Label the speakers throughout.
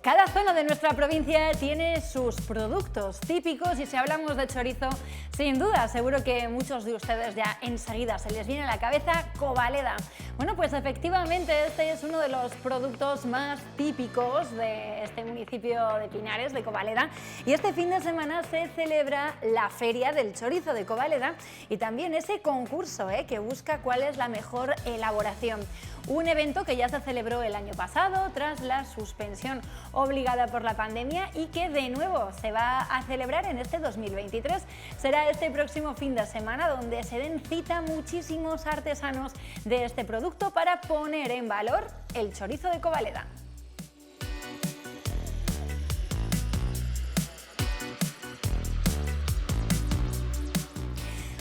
Speaker 1: Cada zona de nuestra provincia tiene sus productos típicos y si hablamos de chorizo, sin duda, seguro que muchos de ustedes ya enseguida se les viene a la cabeza Covaleda. Bueno, pues efectivamente este es uno de los productos más típicos de este municipio de Pinares, de Covaleda, y este fin de semana se celebra la Feria del Chorizo de Covaleda y también ese concurso que busca cuál es la mejor elaboración. Un evento que ya se celebró el año pasado tras la suspensión obligada por la pandemia y que de nuevo se va a celebrar en este 2023. Será este próximo fin de semana donde se den cita muchísimos artesanos de este producto para poner en valor el chorizo de Covaleda.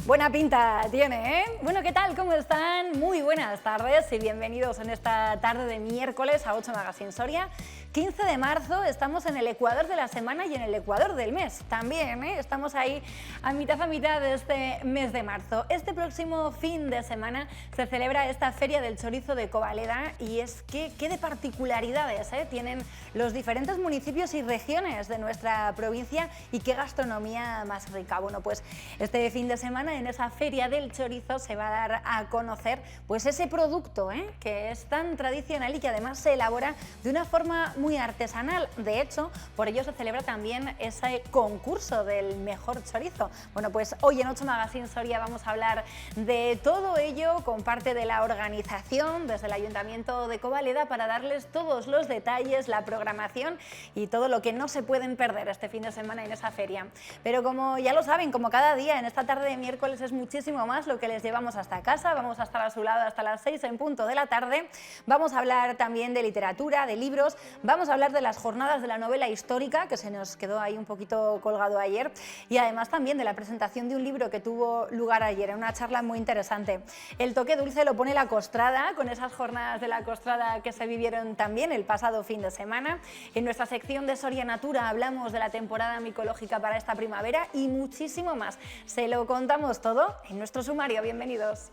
Speaker 1: Buena pinta tiene, ¿eh? Bueno, ¿qué tal? ¿Cómo están? Muy buenas tardes y bienvenidos en esta tarde de miércoles a 8 Magazine Soria. 15 de marzo, estamos en el Ecuador de la semana y en el Ecuador del mes también, ¿eh? Estamos ahí a mitad de este mes de marzo. Este próximo fin de semana se celebra esta Feria del Chorizo de Covaleda y es que qué de particularidades tienen los diferentes municipios y regiones de nuestra provincia y qué gastronomía más rica. Bueno, pues este fin de semana en esa Feria del Chorizo se va a dar a conocer pues ese producto que es tan tradicional y que además se elabora de una forma muy artesanal. De hecho, por ello se celebra también ese concurso del mejor chorizo. Bueno, pues hoy en 8 Magazine Soria vamos a hablar de todo ello con parte de la organización desde el Ayuntamiento de Covaleda para darles todos los detalles, la programación y todo lo que no se pueden perder este fin de semana en esa feria. Pero como ya lo saben, como cada día en esta tarde de miércoles es muchísimo más lo que les llevamos hasta casa. Vamos a estar a su lado hasta las 6 en punto de la tarde. Vamos a hablar también de literatura, de libros. Vamos a hablar de las jornadas de la novela histórica, que se nos quedó ahí un poquito colgado ayer, y además también de la presentación de un libro que tuvo lugar ayer, en una charla muy interesante. El toque dulce lo pone la Costrada, con esas jornadas de la Costrada que se vivieron también el pasado fin de semana. En nuestra sección de Soria Natura hablamos de la temporada micológica para esta primavera y muchísimo más. Se lo contamos todo en nuestro sumario. Bienvenidos.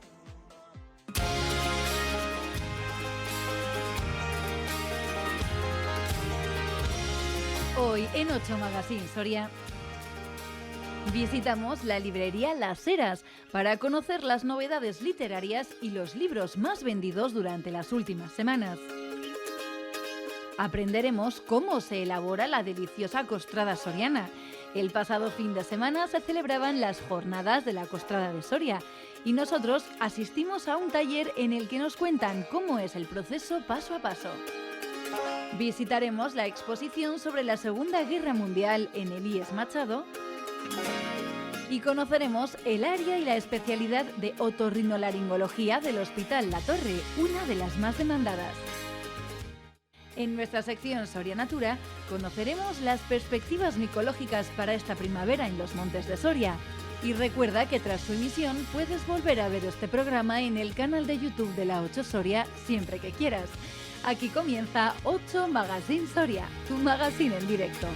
Speaker 2: Hoy en 8 Magazine Soria visitamos la librería Las Heras para conocer las novedades literarias y los libros más vendidos durante las últimas semanas. Aprenderemos cómo se elabora la deliciosa costrada soriana. El pasado fin de semana se celebraban las jornadas de la Costrada de Soria y nosotros asistimos a un taller en el que nos cuentan cómo es el proceso paso a paso. Visitaremos la exposición sobre la Segunda Guerra Mundial en el IES Machado y conoceremos el área y la especialidad de otorrinolaringología del Hospital La Torre, una de las más demandadas. En nuestra sección Soria Natura conoceremos las perspectivas micológicas para esta primavera en los montes de Soria. Y recuerda que tras su emisión puedes volver a ver este programa en el canal de YouTube de la 8 Soria siempre que quieras. Aquí comienza 8 Magazine Soria, tu magazine en directo.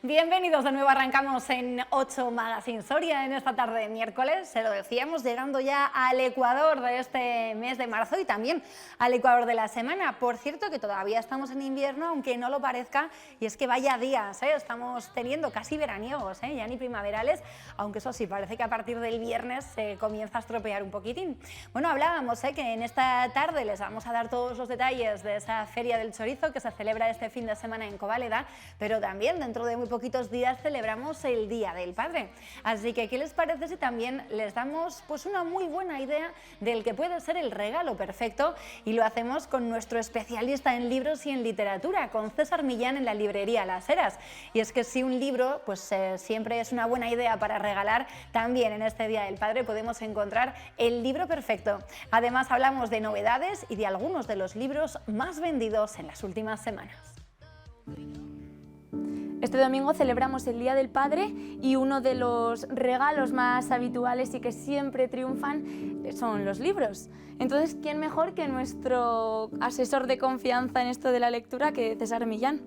Speaker 1: Bienvenidos de nuevo, arrancamos en 8 Magazine Soria en esta tarde de miércoles, se lo decíamos, llegando ya al Ecuador de este mes de marzo y también al Ecuador de la semana. Por cierto que todavía estamos en invierno, aunque no lo parezca, y es que vaya días, estamos teniendo casi veraniegos, ya ni primaverales, aunque eso sí, parece que a partir del viernes se comienza a estropear un poquitín. Bueno, hablábamos que en esta tarde les vamos a dar todos los detalles de esa Feria del Chorizo que se celebra este fin de semana en Covaleda, pero también dentro de muy poquitos días celebramos el Día del Padre. Así que, ¿qué les parece si también les damos pues una muy buena idea del que puede ser el regalo perfecto? Y lo hacemos con nuestro especialista en libros y en literatura, con César Millán en la librería Las Heras. Y es que si un libro pues siempre es una buena idea para regalar, también en este Día del Padre podemos encontrar el libro perfecto. Además hablamos de novedades y de algunos de los libros más vendidos en las últimas semanas.
Speaker 3: Este domingo celebramos el Día del Padre y uno de los regalos más habituales y que siempre triunfan son los libros. Entonces, ¿quién mejor que nuestro asesor de confianza en esto de la lectura, que César Millán,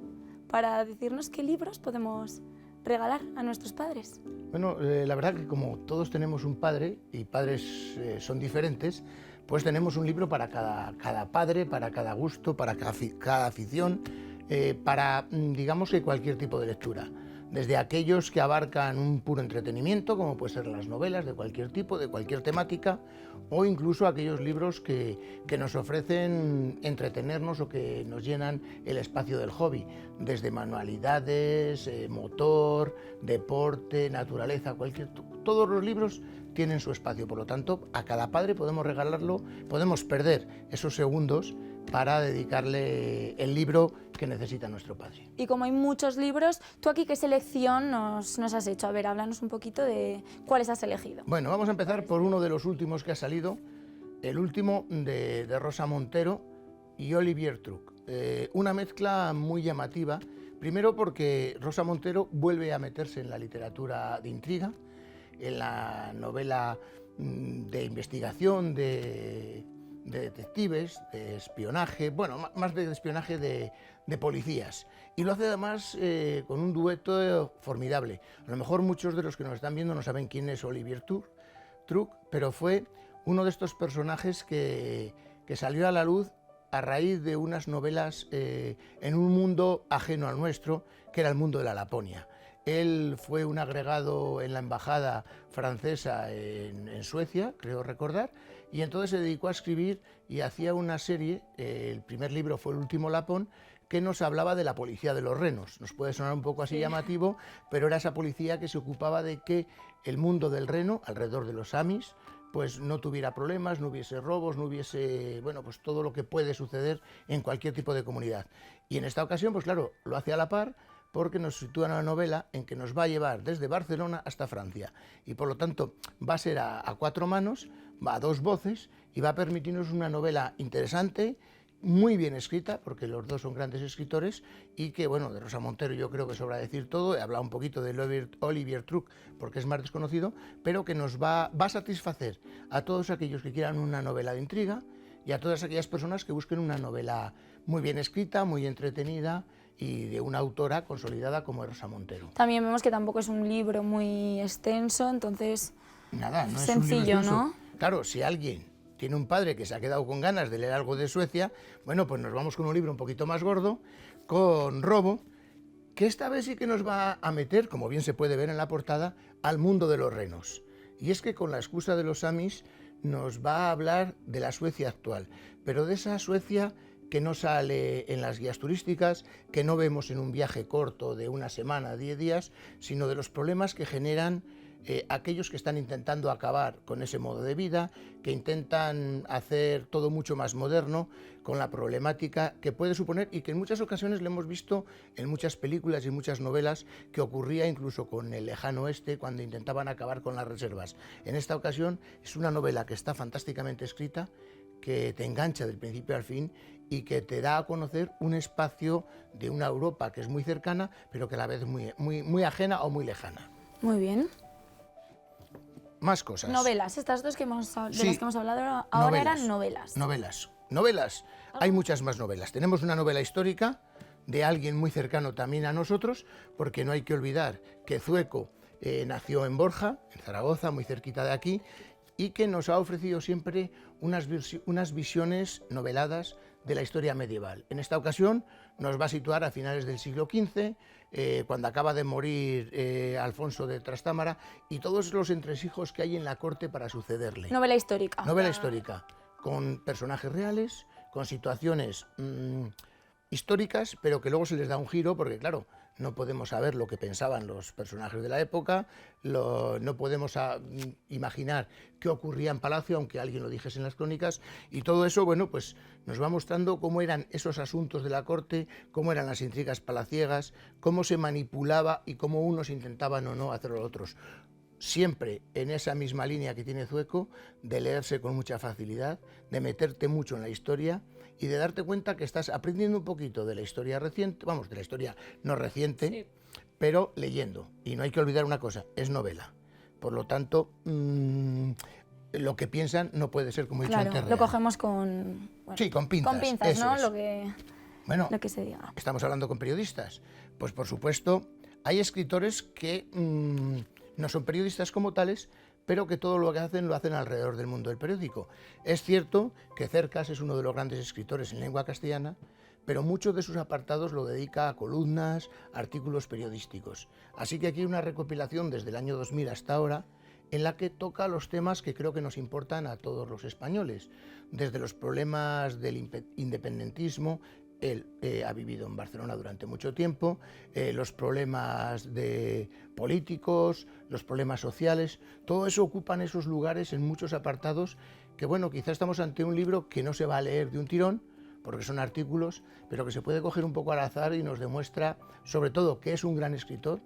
Speaker 3: para decirnos qué libros podemos regalar a nuestros padres?
Speaker 4: Bueno, la verdad que como todos tenemos un padre y padres son diferentes, pues tenemos un libro para cada padre, para cada gusto, para cada afición, para, digamos que cualquier tipo de lectura. Desde aquellos que abarcan un puro entretenimiento, como pueden ser las novelas de cualquier tipo, de cualquier temática, o incluso aquellos libros que nos ofrecen entretenernos o que nos llenan el espacio del hobby, desde manualidades, motor, deporte, naturaleza, todos los libros tienen su espacio. Por lo tanto, a cada padre podemos regalarlo, podemos perder esos segundos para dedicarle el libro que necesita nuestro padre.
Speaker 3: Y como hay muchos libros, ¿tú aquí qué selección nos has hecho? A ver, háblanos un poquito de cuáles has elegido.
Speaker 4: Bueno, vamos a empezar por uno de los últimos que ha salido, el último de Rosa Montero y Olivier Truc. Una mezcla muy llamativa, primero porque Rosa Montero vuelve a meterse en la literatura de intriga, en la novela de investigación, de detectives, de espionaje, bueno, más de espionaje de policías. Y lo hace además con un dueto formidable. A lo mejor muchos de los que nos están viendo no saben quién es Olivier Truc, pero fue uno de estos personajes que salió a la luz a raíz de unas novelas en un mundo ajeno al nuestro, que era el mundo de la Laponia. Él fue un agregado en la embajada francesa en Suecia, creo recordar, y entonces se dedicó a escribir y hacía una serie, el primer libro fue El último Lapón, que nos hablaba de la policía de los renos. Nos puede sonar un poco así llamativo, pero era esa policía que se ocupaba de que el mundo del reno, alrededor de los Amis, pues no tuviera problemas, no hubiese robos, no hubiese, bueno, pues todo lo que puede suceder en cualquier tipo de comunidad. Y en esta ocasión, pues claro, lo hace a la par, porque nos sitúa en una novela en que nos va a llevar desde Barcelona hasta Francia. Y por lo tanto va a ser a cuatro manos, va a dos voces y va a permitirnos una novela interesante, muy bien escrita, porque los dos son grandes escritores, y que, bueno, de Rosa Montero yo creo que sobra decir todo. He hablado un poquito de Olivier Truc porque es más desconocido, pero que nos va a satisfacer a todos aquellos que quieran una novela de intriga y a todas aquellas personas que busquen una novela muy bien escrita, muy entretenida, y de una autora consolidada como Rosa Montero.
Speaker 3: También vemos que tampoco es un libro muy extenso, entonces
Speaker 4: nada, no
Speaker 3: sencillo,
Speaker 4: es un libro
Speaker 3: ¿no?
Speaker 4: Claro, si alguien tiene un padre que se ha quedado con ganas de leer algo de Suecia, bueno, pues nos vamos con un libro un poquito más gordo, con Robo, que esta vez sí que nos va a meter, como bien se puede ver en la portada, al mundo de los renos. Y es que con la excusa de los Amis nos va a hablar de la Suecia actual, pero de esa Suecia que no sale en las guías turísticas, que no vemos en un viaje corto de una semana, 10 días, sino de los problemas que generan aquellos que están intentando acabar con ese modo de vida, que intentan hacer todo mucho más moderno, con la problemática que puede suponer y que en muchas ocasiones lo hemos visto en muchas películas y muchas novelas, que ocurría incluso con el lejano oeste cuando intentaban acabar con las reservas. En esta ocasión es una novela que está fantásticamente escrita, que te engancha del principio al fin y que te da a conocer un espacio de una Europa que es muy cercana, pero que a la vez muy ajena o muy lejana.
Speaker 3: Muy bien.
Speaker 4: Más cosas.
Speaker 3: Novelas, estas dos de las que hemos hablado ahora
Speaker 4: novelas,
Speaker 3: eran novelas.
Speaker 4: Novelas. Hay muchas más novelas. Tenemos una novela histórica de alguien muy cercano también a nosotros, porque no hay que olvidar que Zueco nació en Borja, en Zaragoza, muy cerquita de aquí, y que nos ha ofrecido siempre unas visiones noveladas de la historia medieval. En esta ocasión nos va a situar a finales del siglo XV, cuando acaba de morir Alfonso de Trastámara, y todos los entresijos que hay en la corte para sucederle.
Speaker 3: Novela histórica.
Speaker 4: Novela histórica, con personajes reales, con situaciones históricas, pero que luego se les da un giro, porque claro, no podemos saber lo que pensaban los personajes de la época, no podemos imaginar qué ocurría en Palacio, aunque alguien lo dijese en las crónicas, y todo eso, bueno, pues nos va mostrando cómo eran esos asuntos de la corte, cómo eran las intrigas palaciegas, cómo se manipulaba y cómo unos intentaban o no hacerlo a otros. Siempre en esa misma línea que tiene Zueco, de leerse con mucha facilidad, de meterte mucho en la historia y de darte cuenta que estás aprendiendo un poquito de la historia reciente, vamos, de la historia no reciente, sí, pero leyendo. Y no hay que olvidar una cosa, es novela. Por lo tanto, lo que piensan no puede ser, como he dicho antes, real.
Speaker 3: Lo cogemos con... Bueno,
Speaker 4: sí, con pinzas.
Speaker 3: Con pinzas, ¿no?
Speaker 4: Es.
Speaker 3: Lo que se diga.
Speaker 4: Estamos hablando con periodistas. Pues por supuesto, hay escritores que no son periodistas como tales, pero que todo lo que hacen lo hacen alrededor del mundo del periódico. Es cierto que Cercas es uno de los grandes escritores en lengua castellana, pero muchos de sus apartados lo dedica a columnas, artículos periodísticos. Así que aquí hay una recopilación desde el año 2000 hasta ahora, en la que toca los temas que creo que nos importan a todos los españoles, desde los problemas del independentismo. Él ha vivido en Barcelona durante mucho tiempo, los problemas de políticos, los problemas sociales, todo eso ocupan esos lugares en muchos apartados que, bueno, quizás estamos ante un libro que no se va a leer de un tirón, porque son artículos, pero que se puede coger un poco al azar y nos demuestra, sobre todo, que es un gran escritor,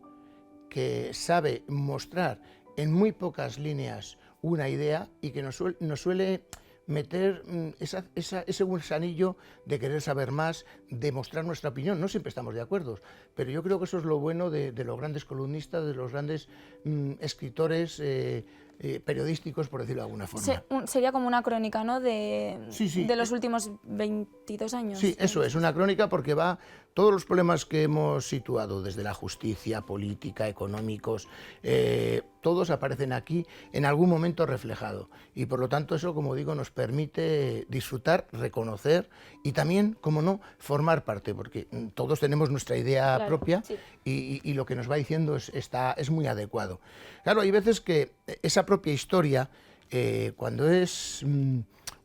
Speaker 4: que sabe mostrar en muy pocas líneas una idea y que nos suele meter ese gusanillo de querer saber más, de mostrar nuestra opinión. No siempre estamos de acuerdo, pero yo creo que eso es lo bueno de los grandes columnistas, de los grandes escritores periodísticos, por decirlo de alguna forma.
Speaker 3: Sería como una crónica, ¿no?,
Speaker 4: Sí.
Speaker 3: de los últimos 22 años.
Speaker 4: Sí, eso es, una crónica porque va todos los problemas que hemos situado, desde la justicia, política, económicos, todos aparecen aquí en algún momento reflejado. Y por lo tanto eso, como digo, nos permite disfrutar, reconocer y también, como no, formar parte, porque todos tenemos nuestra idea propia, sí. y lo que nos va diciendo es muy adecuado. Claro, hay veces que esa propia historia, cuando es un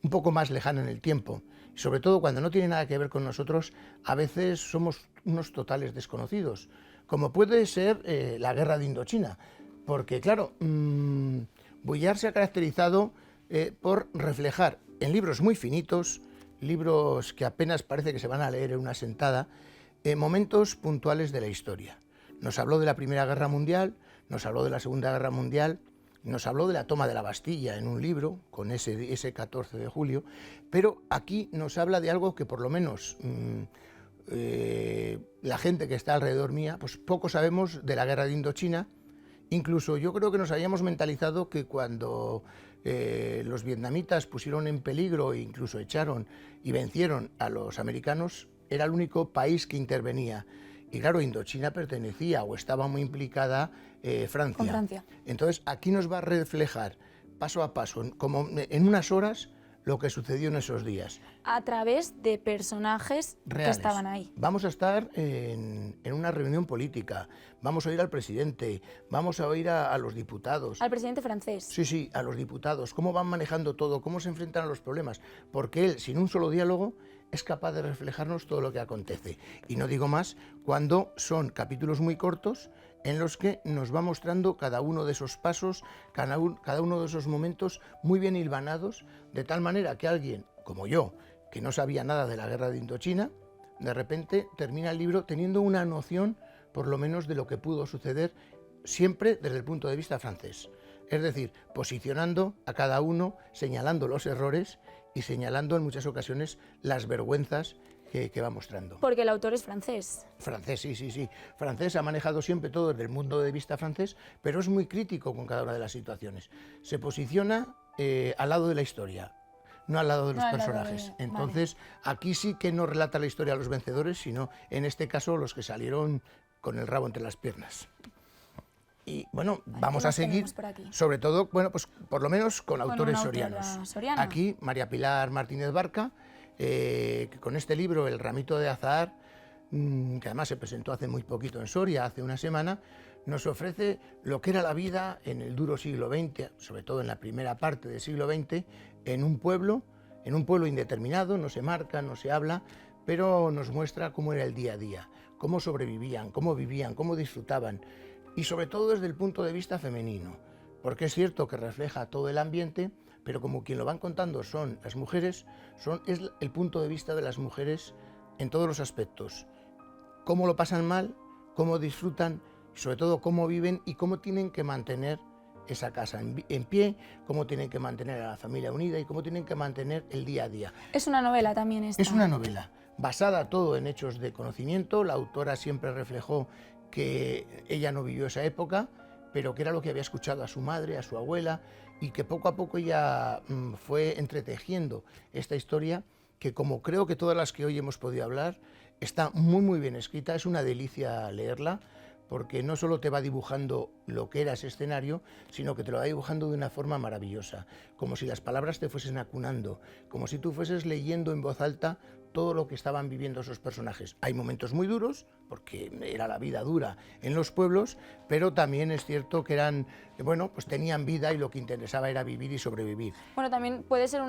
Speaker 4: poco más lejana en el tiempo, y sobre todo cuando no tiene nada que ver con nosotros, a veces somos unos totales desconocidos, como puede ser la guerra de Indochina, porque claro, Vuillard se ha caracterizado por reflejar en libros muy finitos, libros que apenas parece que se van a leer en una sentada, momentos puntuales de la historia. Nos habló de la Primera Guerra Mundial, nos habló de la Segunda Guerra Mundial, nos habló de la toma de la Bastilla en un libro, con ese 14 de julio, pero aquí nos habla de algo que por lo menos la gente que está alrededor mía, pues poco sabemos de la guerra de Indochina. Incluso yo creo que nos habíamos mentalizado que cuando los vietnamitas pusieron en peligro e incluso echaron y vencieron a los americanos, era el único país que intervenía. Y claro, Indochina pertenecía o estaba muy implicada Francia.
Speaker 3: Con Francia.
Speaker 4: Entonces aquí nos va a reflejar paso a paso, como en unas horas, lo que sucedió en esos días.
Speaker 3: A través de personajes
Speaker 4: reales.
Speaker 3: Que estaban ahí.
Speaker 4: Vamos a estar en una reunión política, vamos a oír al presidente, vamos a oír a los diputados.
Speaker 3: Al presidente francés.
Speaker 4: Sí, a los diputados, cómo van manejando todo, cómo se enfrentan a los problemas, porque él, sin un solo diálogo, es capaz de reflejarnos todo lo que acontece. Y no digo más cuando son capítulos muy cortos en los que nos va mostrando cada uno de esos pasos, cada uno de esos momentos muy bien hilvanados, de tal manera que alguien, como yo, que no sabía nada de la guerra de Indochina, de repente termina el libro teniendo una noción, por lo menos, de lo que pudo suceder, siempre desde el punto de vista francés. Es decir, posicionando a cada uno, señalando los errores y señalando en muchas ocasiones las vergüenzas que va mostrando.
Speaker 3: Porque el autor es francés.
Speaker 4: Francés, sí. Francés, ha manejado siempre todo desde el punto de vista francés, pero es muy crítico con cada una de las situaciones. Se posiciona al lado de la historia, no al lado de los personajes. Entonces, aquí sí que no relata la historia a los vencedores, sino en este caso los que salieron con el rabo entre las piernas. Y bueno, vamos a seguir, sobre todo, bueno, pues por lo menos con autores sorianos. Aquí, María Pilar Martínez Barca, que con este libro, El ramito de azahar, que además se presentó hace muy poquito en Soria, hace una semana, nos ofrece lo que era la vida en el duro siglo XX, sobre todo en la primera parte del siglo XX, en un pueblo indeterminado, no se marca, no se habla, pero nos muestra cómo era el día a día, cómo sobrevivían, cómo vivían, cómo disfrutaban, y sobre todo desde el punto de vista femenino, porque es cierto que refleja todo el ambiente, pero como quien lo van contando son las mujeres, es el punto de vista de las mujeres en todos los aspectos. Cómo lo pasan mal, cómo disfrutan, y sobre todo cómo viven y cómo tienen que mantener esa casa en pie, cómo tienen que mantener a la familia unida y cómo tienen que mantener el día a día.
Speaker 3: Es una novela también esta.
Speaker 4: Es una novela, basada todo en hechos de conocimiento. La autora siempre reflejó que ella no vivió esa época, pero que era lo que había escuchado a su madre, a su abuela, y que poco a poco ella fue entretejiendo esta historia, que como creo que todas las que hoy hemos podido hablar, está muy bien escrita, es una delicia leerla, porque no solo te va dibujando lo que era ese escenario, sino que te lo va dibujando de una forma maravillosa, como si las palabras te fuesen acunando, como si tú fueses leyendo en voz alta todo lo que estaban viviendo esos personajes. Hay momentos muy duros, porque era la vida dura en los pueblos, pero también es cierto que pues tenían vida y lo que interesaba era vivir y sobrevivir.
Speaker 3: Bueno, también puede ser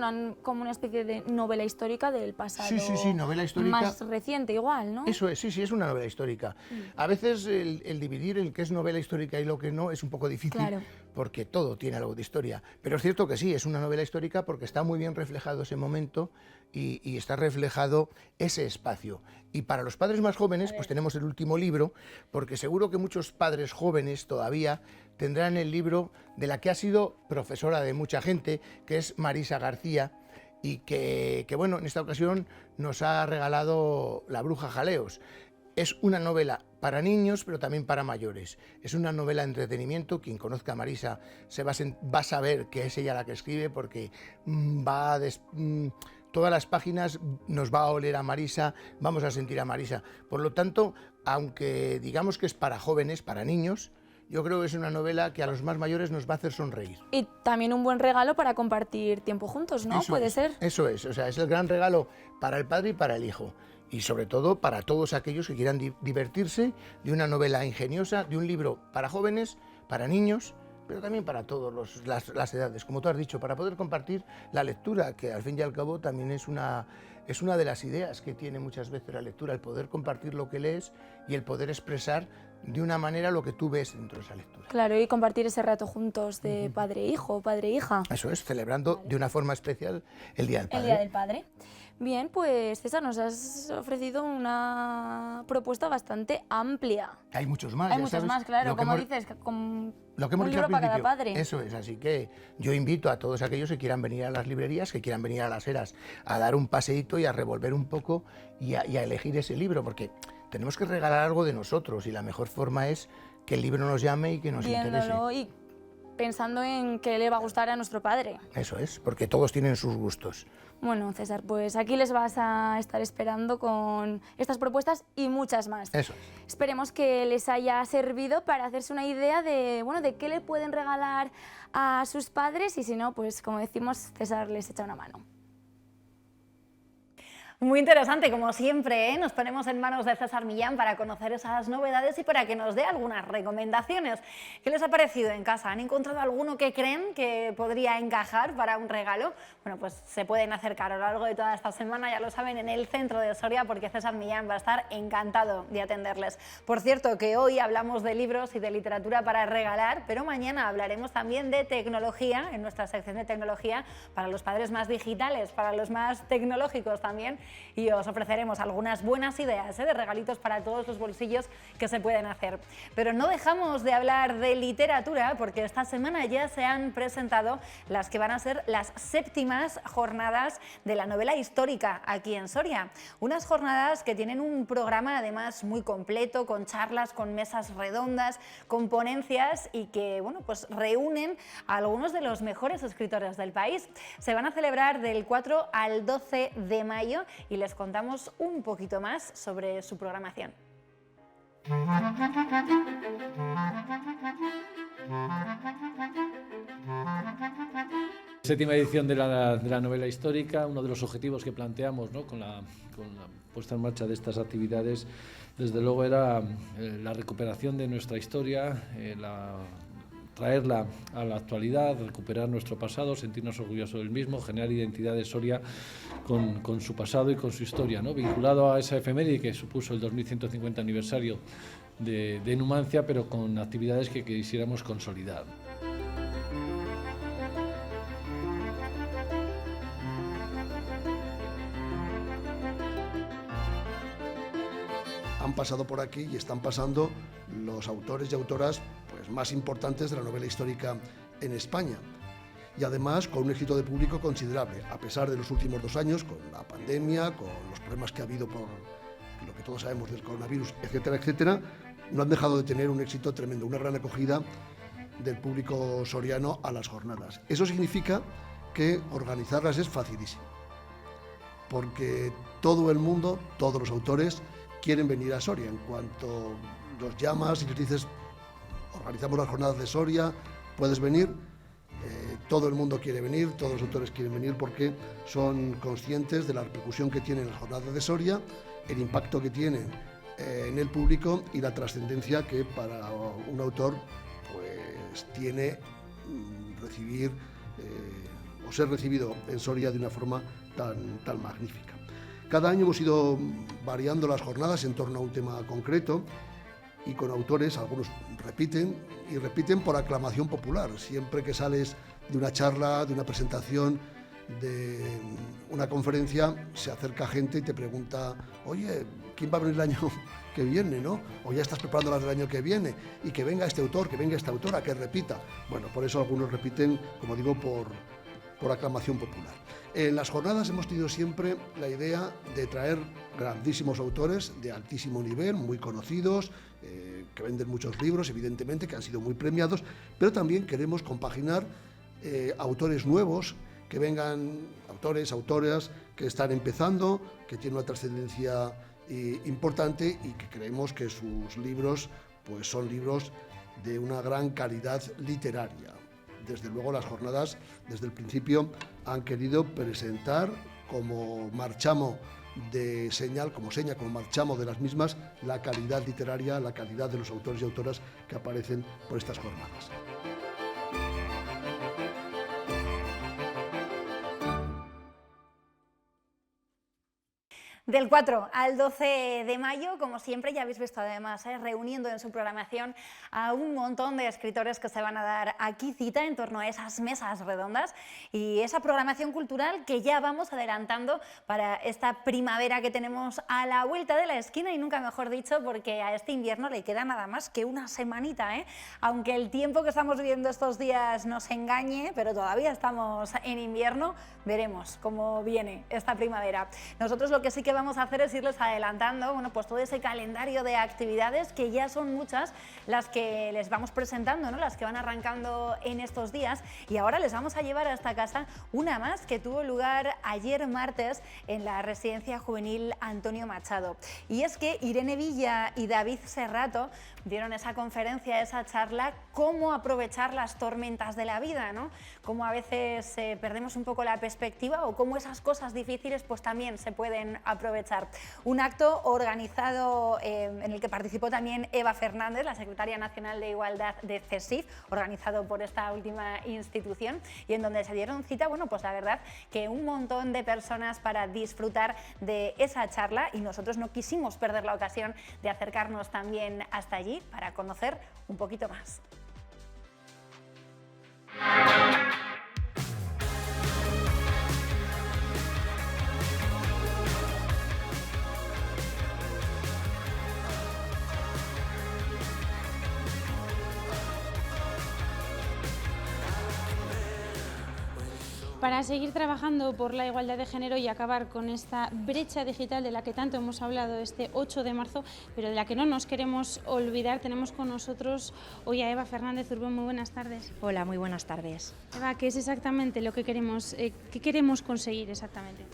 Speaker 3: como una especie de novela histórica del pasado.
Speaker 4: Sí, novela histórica.
Speaker 3: Más reciente igual, ¿no?
Speaker 4: Eso es, sí, es una novela histórica. A veces el dividir el que es novela histórica y lo que no es un poco difícil,
Speaker 3: claro,
Speaker 4: porque todo tiene algo de historia. Pero es cierto que sí, es una novela histórica porque está muy bien reflejado ese momento y está reflejado ese espacio. Y para los padres más jóvenes, pues tenemos el último libro, porque seguro que muchos padres jóvenes todavía tendrán el libro de la que ha sido profesora de mucha gente, que es Marisa García, y que bueno, en esta ocasión nos ha regalado La bruja Jaleos. Es una novela para niños, pero también para mayores. Es una novela de entretenimiento. Quien conozca a Marisa va a saber que es ella la que escribe, porque todas las páginas nos va a oler a Marisa, vamos a sentir a Marisa. Por lo tanto, aunque digamos que es para jóvenes, para niños, yo creo que es una novela que a los más mayores nos va a hacer sonreír.
Speaker 3: Y también un buen regalo para compartir tiempo juntos, ¿no? ¿Puede ser?
Speaker 4: Eso es, o sea, es el gran regalo para el padre y para el hijo. Y sobre todo para todos aquellos que quieran divertirse de una novela ingeniosa, de un libro para jóvenes, para niños, pero también para todas las edades, como tú has dicho, para poder compartir la lectura, que al fin y al cabo también es una de las ideas que tiene muchas veces la lectura, el poder compartir lo que lees y el poder expresar de una manera lo que tú ves dentro de esa lectura.
Speaker 3: Claro, y compartir ese rato juntos de padre-hijo, padre-hija.
Speaker 4: Eso es, celebrando de una forma especial el Día del Padre.
Speaker 3: El Día del Padre. Bien, pues César, nos has ofrecido una propuesta bastante amplia.
Speaker 4: Hay muchos más.
Speaker 3: Hay muchos más, claro, como dices, con
Speaker 4: lo que hemos
Speaker 3: un
Speaker 4: dicho
Speaker 3: libro
Speaker 4: al
Speaker 3: para cada
Speaker 4: principio.
Speaker 3: padre.
Speaker 4: Eso es, así que yo invito a todos aquellos que quieran venir a las librerías, que quieran venir a las eras, a dar un paseíto y a revolver un poco y a elegir ese libro, porque tenemos que regalar algo de nosotros y la mejor forma es que el libro nos llame y que nos interese.
Speaker 3: Y pensando en qué le va a gustar a nuestro padre.
Speaker 4: Eso es, porque todos tienen sus gustos.
Speaker 3: Bueno, César, pues aquí les vas a estar esperando con estas propuestas y muchas más.
Speaker 4: Eso es.
Speaker 3: Esperemos que les haya servido para hacerse una idea de qué le pueden regalar a sus padres y si no, pues como decimos, César les echa una mano.
Speaker 1: Muy interesante, como siempre, ¿eh? Nos ponemos en manos de César Millán para conocer esas novedades y para que nos dé algunas recomendaciones. ¿Qué les ha parecido en casa? ¿Han encontrado alguno que creen que podría encajar para un regalo? Bueno, pues se pueden acercar a lo largo de toda esta semana, ya lo saben, en el centro de Soria, porque César Millán va a estar encantado de atenderles. Por cierto, que hoy hablamos de libros y de literatura para regalar, pero mañana hablaremos también de tecnología, en nuestra sección de tecnología, para los padres más digitales, para los más tecnológicos también, y os ofreceremos algunas buenas ideas de regalitos para todos los bolsillos que se pueden hacer. Pero no dejamos de hablar de literatura, porque esta semana ya se han presentado las que van a ser las 7ª jornadas de la novela histórica aquí en Soria. Unas jornadas que tienen un programa además muy completo, con charlas, con mesas redondas, con ponencias y que pues reúnen a algunos de los mejores escritores del país. Se van a celebrar del 4 al 12 de mayo y les contamos un poquito más sobre su programación.
Speaker 5: Séptima edición de la novela histórica. Uno de los objetivos que planteamos, ¿no?, con la puesta en marcha de estas actividades, desde luego era la recuperación de nuestra historia, traerla a la actualidad, recuperar nuestro pasado, sentirnos orgullosos del mismo, generar identidad de Soria con su pasado y con su historia, ¿no?, vinculado a esa efeméride que supuso el 2150 aniversario de Numancia, pero con actividades que quisiéramos consolidar.
Speaker 6: Han pasado por aquí y están pasando los autores y autoras más importantes de la novela histórica en España, y además con un éxito de público considerable, a pesar de los últimos 2 años, con la pandemia, con los problemas que ha habido por lo que todos sabemos del coronavirus, etcétera, etcétera. No han dejado de tener un éxito tremendo, una gran acogida del público soriano a las jornadas. Eso significa que organizarlas es facilísimo, porque todo el mundo, todos los autores quieren venir a Soria. En cuanto los llamas y les dices organizamos las jornadas de Soria, puedes venir. Todo el mundo quiere venir, todos los autores quieren venir porque son conscientes de la repercusión que tienen las jornadas de Soria, el impacto que tienen en el público y la trascendencia que para un autor pues tiene recibir o ser recibido en Soria de una forma tan magnífica. Cada año hemos ido variando las jornadas en torno a un tema concreto y con autores, algunos repiten y repiten por aclamación popular. Siempre que sales de una charla, de una presentación, de una conferencia, se acerca gente y te pregunta, oye, ¿quién va a venir el año que viene, no? O ya estás preparando las del año que viene, y que venga este autor, que venga esta autora, que repita. Bueno, por eso algunos repiten, como digo, por aclamación popular. En las jornadas hemos tenido siempre la idea de traer grandísimos autores de altísimo nivel, muy conocidos, que venden muchos libros, evidentemente, que han sido muy premiados, pero también queremos compaginar autores nuevos, que vengan autores, autoras que están empezando, que tienen una trascendencia importante y que creemos que sus libros pues son libros de una gran calidad literaria. Desde luego las jornadas desde el principio han querido presentar como marchamo de señal, como marchamo de las mismas, la calidad literaria, la calidad de los autores y autoras que aparecen por estas jornadas.
Speaker 1: Del 4 al 12 de mayo, como siempre, ya habéis visto además, reuniendo en su programación a un montón de escritores que se van a dar aquí cita en torno a esas mesas redondas y esa programación cultural que ya vamos adelantando para esta primavera que tenemos a la vuelta de la esquina y nunca mejor dicho porque a este invierno le queda nada más que una semanita, Aunque el tiempo que estamos viviendo estos días nos engañe, pero todavía estamos en invierno, veremos cómo viene esta primavera. Nosotros lo que sí que vamos a hacer es irles adelantando, bueno, pues todo ese calendario de actividades que ya son muchas las que les vamos presentando, ¿no? Las que van arrancando en estos días y ahora les vamos a llevar a esta casa una más que tuvo lugar ayer martes en la Residencia Juvenil Antonio Machado. Y es que Irene Villa y David Serrato dieron esa conferencia, esa charla, cómo aprovechar las tormentas de la vida, ¿no? Cómo a veces perdemos un poco la perspectiva o cómo esas cosas difíciles pues también se pueden aprovechar. Un acto organizado en el que participó también Eva Fernández, la secretaria nacional de Igualdad de CESIF, organizado por esta última institución y en donde se dieron cita, bueno, pues la verdad que un montón de personas para disfrutar de esa charla y nosotros no quisimos perder la ocasión de acercarnos también hasta allí para conocer un poquito más.
Speaker 7: Para seguir trabajando por la igualdad de género y acabar con esta brecha digital de la que tanto hemos hablado este 8 de marzo, pero de la que no nos queremos olvidar, tenemos con nosotros hoy a Eva Fernández Urbón. Muy buenas tardes.
Speaker 8: Hola, muy buenas tardes.
Speaker 7: Eva, ¿qué es exactamente lo que queremos conseguir exactamente?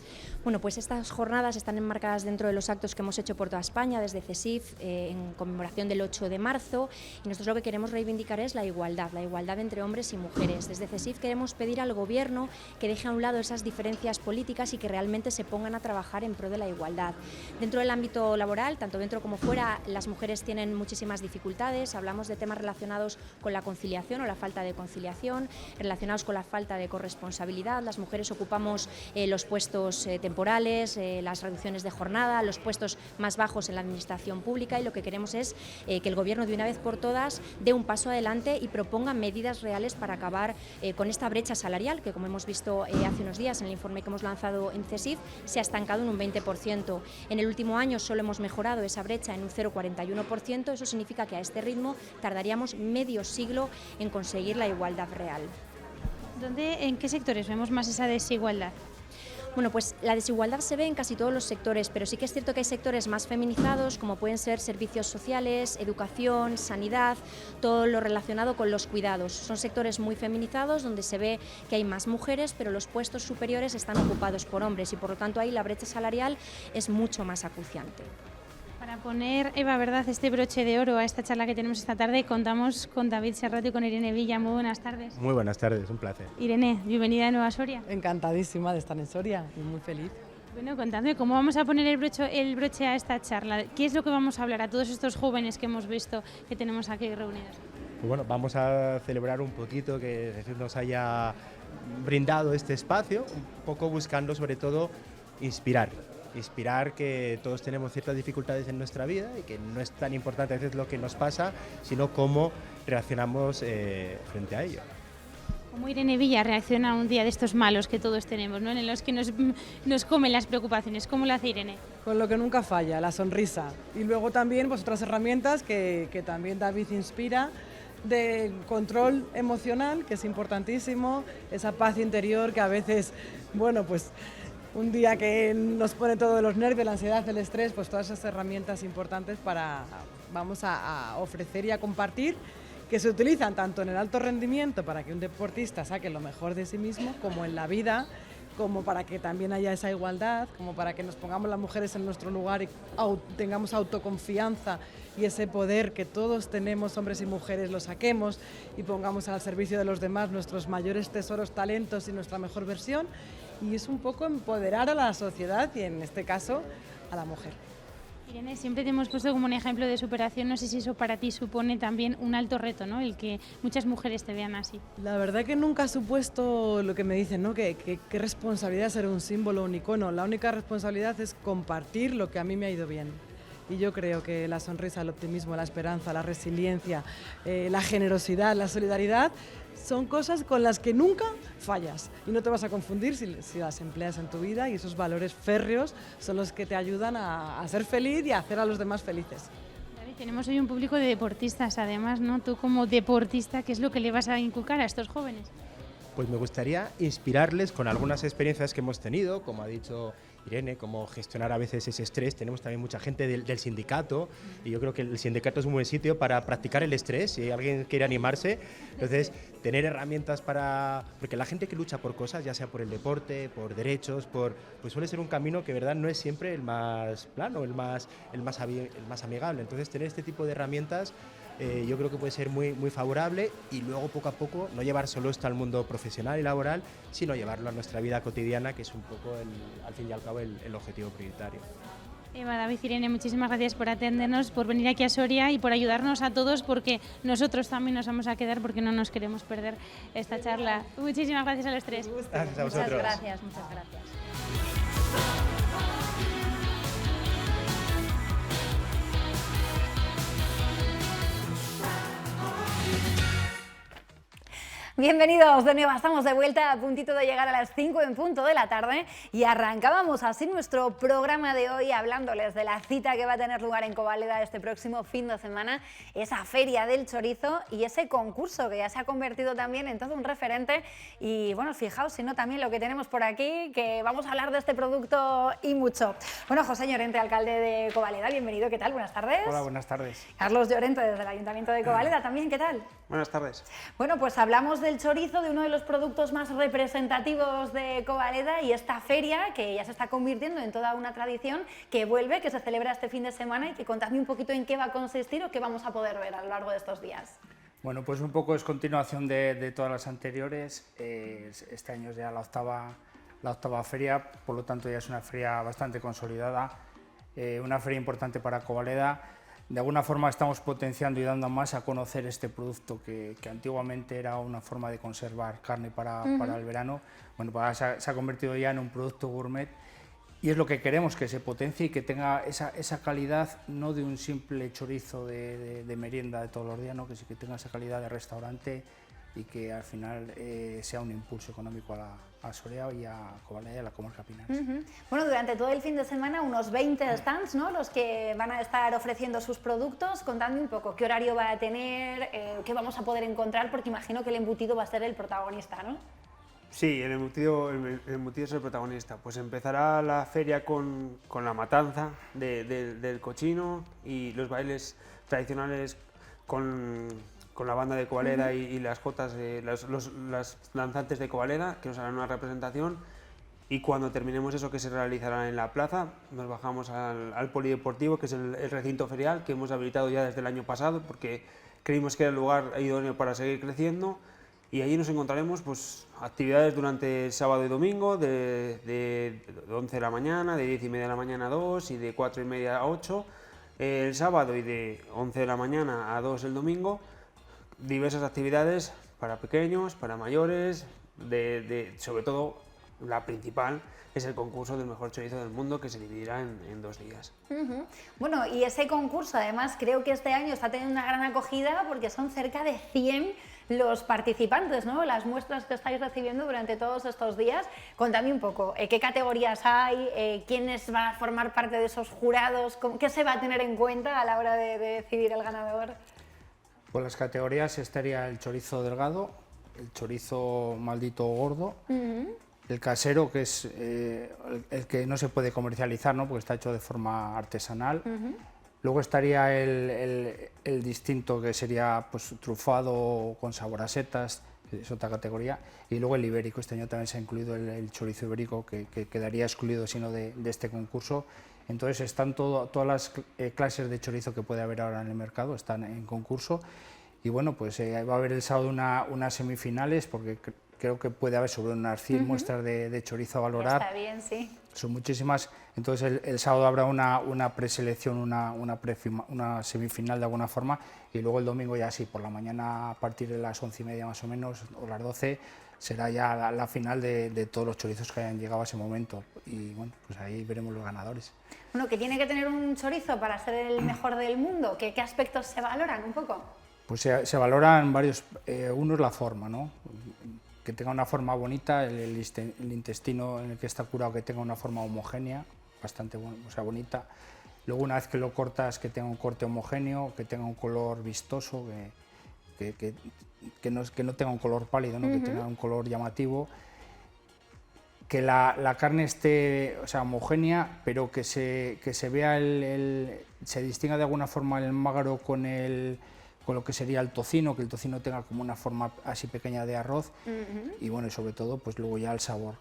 Speaker 8: Bueno, pues estas jornadas están enmarcadas dentro de los actos que hemos hecho por toda España, desde CESIF, en conmemoración del 8 de marzo, y nosotros lo que queremos reivindicar es la igualdad entre hombres y mujeres. Desde CESIF queremos pedir al Gobierno que deje a un lado esas diferencias políticas y que realmente se pongan a trabajar en pro de la igualdad. Dentro del ámbito laboral, tanto dentro como fuera, las mujeres tienen muchísimas dificultades. Hablamos de temas relacionados con la conciliación o la falta de conciliación, relacionados con la falta de corresponsabilidad. Las mujeres ocupamos los puestos temporales, las reducciones de jornada, los puestos más bajos en la administración pública, y lo que queremos es que el Gobierno de una vez por todas dé un paso adelante y proponga medidas reales para acabar con esta brecha salarial que, como hemos visto hace unos días en el informe que hemos lanzado en CESIF, se ha estancado en un 20%. En el último año solo hemos mejorado esa brecha en un 0,41%, eso significa que a este ritmo tardaríamos medio siglo en conseguir la igualdad real.
Speaker 7: ¿En qué sectores vemos más esa desigualdad?
Speaker 8: Bueno, pues la desigualdad se ve en casi todos los sectores, pero sí que es cierto que hay sectores más feminizados, como pueden ser servicios sociales, educación, sanidad, todo lo relacionado con los cuidados. Son sectores muy feminizados donde se ve que hay más mujeres, pero los puestos superiores están ocupados por hombres y por lo tanto ahí la brecha salarial es mucho más acuciante.
Speaker 7: Para poner, Eva, ¿verdad?, este broche de oro a esta charla que tenemos esta tarde, contamos con David Serrato y con Irene Villa. Muy buenas tardes.
Speaker 9: Muy buenas tardes, un placer.
Speaker 7: Irene, bienvenida de nuevo a Soria.
Speaker 10: Encantadísima de estar en Soria y muy feliz.
Speaker 7: Bueno, contadme, ¿cómo vamos a poner el broche a esta charla? ¿Qué es lo que vamos a hablar a todos estos jóvenes que hemos visto que tenemos aquí reunidos?
Speaker 9: Pues bueno, vamos a celebrar un poquito que Jesús nos haya brindado este espacio, un poco buscando sobre todo inspirar que todos tenemos ciertas dificultades en nuestra vida y que no es tan importante a veces lo que nos pasa, sino cómo reaccionamos frente a ello.
Speaker 7: ¿Cómo Irene Villa reacciona a un día de estos malos que todos tenemos, ¿no?, en los que nos comen las preocupaciones? ¿Cómo lo hace Irene?
Speaker 10: Con lo que nunca falla, la sonrisa. Y luego también pues, otras herramientas que también David inspira, de control emocional, que es importantísimo, esa paz interior que a veces, bueno, pues un día que nos pone todo de los nervios, la ansiedad, el estrés, pues todas esas herramientas importantes vamos a ofrecer y a compartir, que se utilizan tanto en el alto rendimiento para que un deportista saque lo mejor de sí mismo, como en la vida, como para que también haya esa igualdad, como para que nos pongamos las mujeres en nuestro lugar y tengamos autoconfianza y ese poder que todos tenemos, hombres y mujeres, lo saquemos y pongamos al servicio de los demás nuestros mayores tesoros, talentos y nuestra mejor versión. Y es un poco empoderar a la sociedad y en este caso a la mujer.
Speaker 7: Irene, siempre te hemos puesto como un ejemplo de superación, no sé si eso para ti supone también un alto reto, ¿no?, el que muchas mujeres te vean así.
Speaker 10: La verdad que nunca ha supuesto lo que me dicen, ¿no?, que responsabilidad ser un símbolo, un icono. La única responsabilidad es compartir lo que a mí me ha ido bien. Y yo creo que la sonrisa, el optimismo, la esperanza, la resiliencia, la generosidad, la solidaridad son cosas con las que nunca fallas y no te vas a confundir si las empleas en tu vida, y esos valores férreos son los que te ayudan a ser feliz y a hacer a los demás felices.
Speaker 7: David, tenemos hoy un público de deportistas además, ¿no? Tú como deportista, ¿qué es lo que le vas a inculcar a estos jóvenes?
Speaker 9: Pues me gustaría inspirarles con algunas experiencias que hemos tenido, como ha dicho Irene, cómo gestionar a veces ese estrés. Tenemos también mucha gente del sindicato y yo creo que el sindicato es un buen sitio para practicar el estrés, si alguien quiere animarse. Entonces, tener herramientas porque la gente que lucha por cosas, ya sea por el deporte, por derechos, pues suele ser un camino que, verdad, no es siempre el más plano, el más amigable. Entonces, tener este tipo de herramientas yo creo que puede ser muy, muy favorable, y luego poco a poco no llevar solo esto al mundo profesional y laboral, sino llevarlo a nuestra vida cotidiana, que es un poco, al fin y al cabo, el objetivo prioritario.
Speaker 7: Eva, David, Irene, muchísimas gracias por atendernos, por venir aquí a Soria y por ayudarnos a todos, porque nosotros también nos vamos a quedar porque no nos queremos perder esta charla. Muchísimas gracias a los tres.
Speaker 9: Gracias a vosotros.
Speaker 1: Muchas gracias, muchas gracias. Bienvenidos de nuevo, estamos de vuelta a puntito de llegar a las 5 en punto de la tarde y arrancábamos así nuestro programa de hoy hablándoles de la cita que va a tener lugar en Covaleda este próximo fin de semana, esa feria del chorizo y ese concurso que ya se ha convertido también en todo un referente. Y bueno, fijaos, si no, también lo que tenemos por aquí, que vamos a hablar de este producto y mucho. Bueno, José Llorente, alcalde de Covaleda, bienvenido, ¿qué tal? Buenas tardes.
Speaker 11: Hola, buenas tardes.
Speaker 1: Carlos Llorente, desde el Ayuntamiento de Covaleda también, ¿qué tal?
Speaker 11: Buenas tardes.
Speaker 1: Bueno, pues hablamos del chorizo, de uno de los productos más representativos de Covaleda, y esta feria que ya se está convirtiendo en toda una tradición que vuelve, que se celebra este fin de semana, y que contadme un poquito en qué va a consistir o qué vamos a poder ver a lo largo de estos días.
Speaker 11: Bueno, pues un poco es continuación de todas las anteriores. Este año es ya la octava feria, por lo tanto ya es una feria bastante consolidada, una feria importante para Covaleda. De alguna forma estamos potenciando y dando más a conocer este producto que antiguamente era una forma de conservar carne para el verano. Bueno, pues se ha convertido ya en un producto gourmet, y es lo que queremos, que se potencie y que tenga esa calidad, no de un simple chorizo de merienda de todos los días, ¿no? Que sí que tenga esa calidad de restaurante y que al final sea un impulso económico a Soria y a Covaleda y a la comarca Pinares.
Speaker 1: Bueno, durante todo el fin de semana unos 20 stands, ¿no?, los que van a estar ofreciendo sus productos. Contadme un poco qué horario va a tener, qué vamos a poder encontrar, porque imagino que el embutido va a ser el protagonista, ¿no?
Speaker 11: Sí, el embutido es el protagonista. Pues empezará la feria con la matanza del cochino y los bailes tradicionales con la banda de Covaleda y las jotas, las danzantes de Covaleda, que nos harán una representación.
Speaker 12: y cuando terminemos eso, que se realizará en la plaza, nos bajamos al polideportivo, que es el recinto ferial que hemos habilitado ya desde el año pasado porque creímos que era el lugar idóneo para seguir creciendo, y allí nos encontraremos pues actividades durante el sábado y domingo de 11 de la mañana, de 10:30 de la mañana a 2 y de 4:30 a 8 el sábado y de 11 de la mañana a 2 el domingo, diversas actividades para pequeños, para mayores, sobre todo la principal es el concurso del mejor chorizo del mundo, que se dividirá en 2 días.
Speaker 1: Bueno, y ese concurso además creo que este año está teniendo una gran acogida porque son cerca de 100 los participantes, ¿no? Las muestras que estáis recibiendo durante todos estos días. Contadme un poco, ¿qué categorías hay? ¿Quiénes van a formar parte de esos jurados? ¿Qué se va a tener en cuenta a la hora de decidir el ganador?
Speaker 11: Pues las categorías estaría el chorizo delgado, el chorizo maldito gordo, el casero, que es el que no se puede comercializar, ¿no? Porque está hecho de forma artesanal. Luego estaría el distinto, que sería pues trufado con sabor a setas, que es otra categoría. Y luego el ibérico. Este año también se ha incluido el chorizo ibérico, que quedaría excluido sino de este concurso. Entonces están todas las clases de chorizo que puede haber ahora en el mercado, están en concurso. Y bueno, pues va a haber el sábado unas semifinales, porque creo que puede haber sobre unas 100 muestras de chorizo a valorar.
Speaker 1: Está bien, sí.
Speaker 11: Son muchísimas. Entonces el sábado habrá una preselección, una semifinal de alguna forma, y luego el domingo ya sí, por la mañana a partir de las 11:30 más o menos, o las 12, será ya la final de todos los chorizos que hayan llegado a ese momento. Y bueno, pues ahí veremos los ganadores.
Speaker 1: Bueno, ¿qué tiene que tener un chorizo para ser el mejor del mundo? ¿Qué aspectos se valoran un poco?
Speaker 11: Pues se valoran varios. Uno es la forma, ¿no? Que tenga una forma bonita, el intestino en el que está curado, que tenga una forma homogénea, bastante bonita. Luego, una vez que lo cortas, que tenga un corte homogéneo, que tenga un color vistoso, que no tenga un color pálido, ¿no? Que tenga un color llamativo. Que la carne esté homogénea, pero que se vea se distinga de alguna forma el magro con lo que sería el tocino, que el tocino tenga como una forma así pequeña de arroz. Y bueno, y sobre todo, pues luego ya el sabor.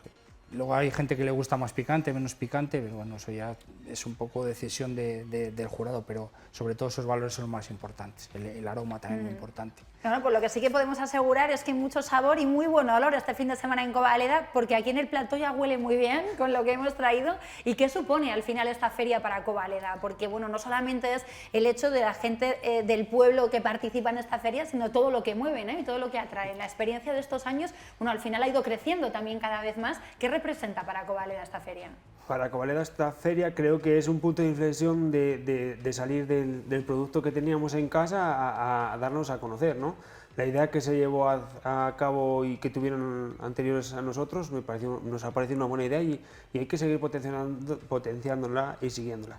Speaker 11: Luego hay gente que le gusta más picante, menos picante, pero bueno, eso ya es un poco decisión del jurado, pero sobre todo esos valores son los más importantes, el aroma también es muy importante.
Speaker 1: Bueno, pues lo que sí que podemos asegurar es que hay mucho sabor y muy buen olor este fin de semana en Covaleda, porque aquí en el plató ya huele muy bien con lo que hemos traído. ¿Y qué supone al final esta feria para Covaleda? Porque bueno, no solamente es el hecho de la gente del pueblo que participa en esta feria, sino todo lo que mueven, y todo lo que atrae. La experiencia de estos años, bueno, al final ha ido creciendo también cada vez más. ¿Qué representa para Covaleda esta feria?
Speaker 12: Para Covaleda esta feria creo que es un punto de inflexión de salir del producto que teníamos en casa a darnos a conocer, ¿no? La idea que se llevó a cabo y que tuvieron anteriores a nosotros nos ha parecido una buena idea y hay que seguir potenciándola y siguiéndola.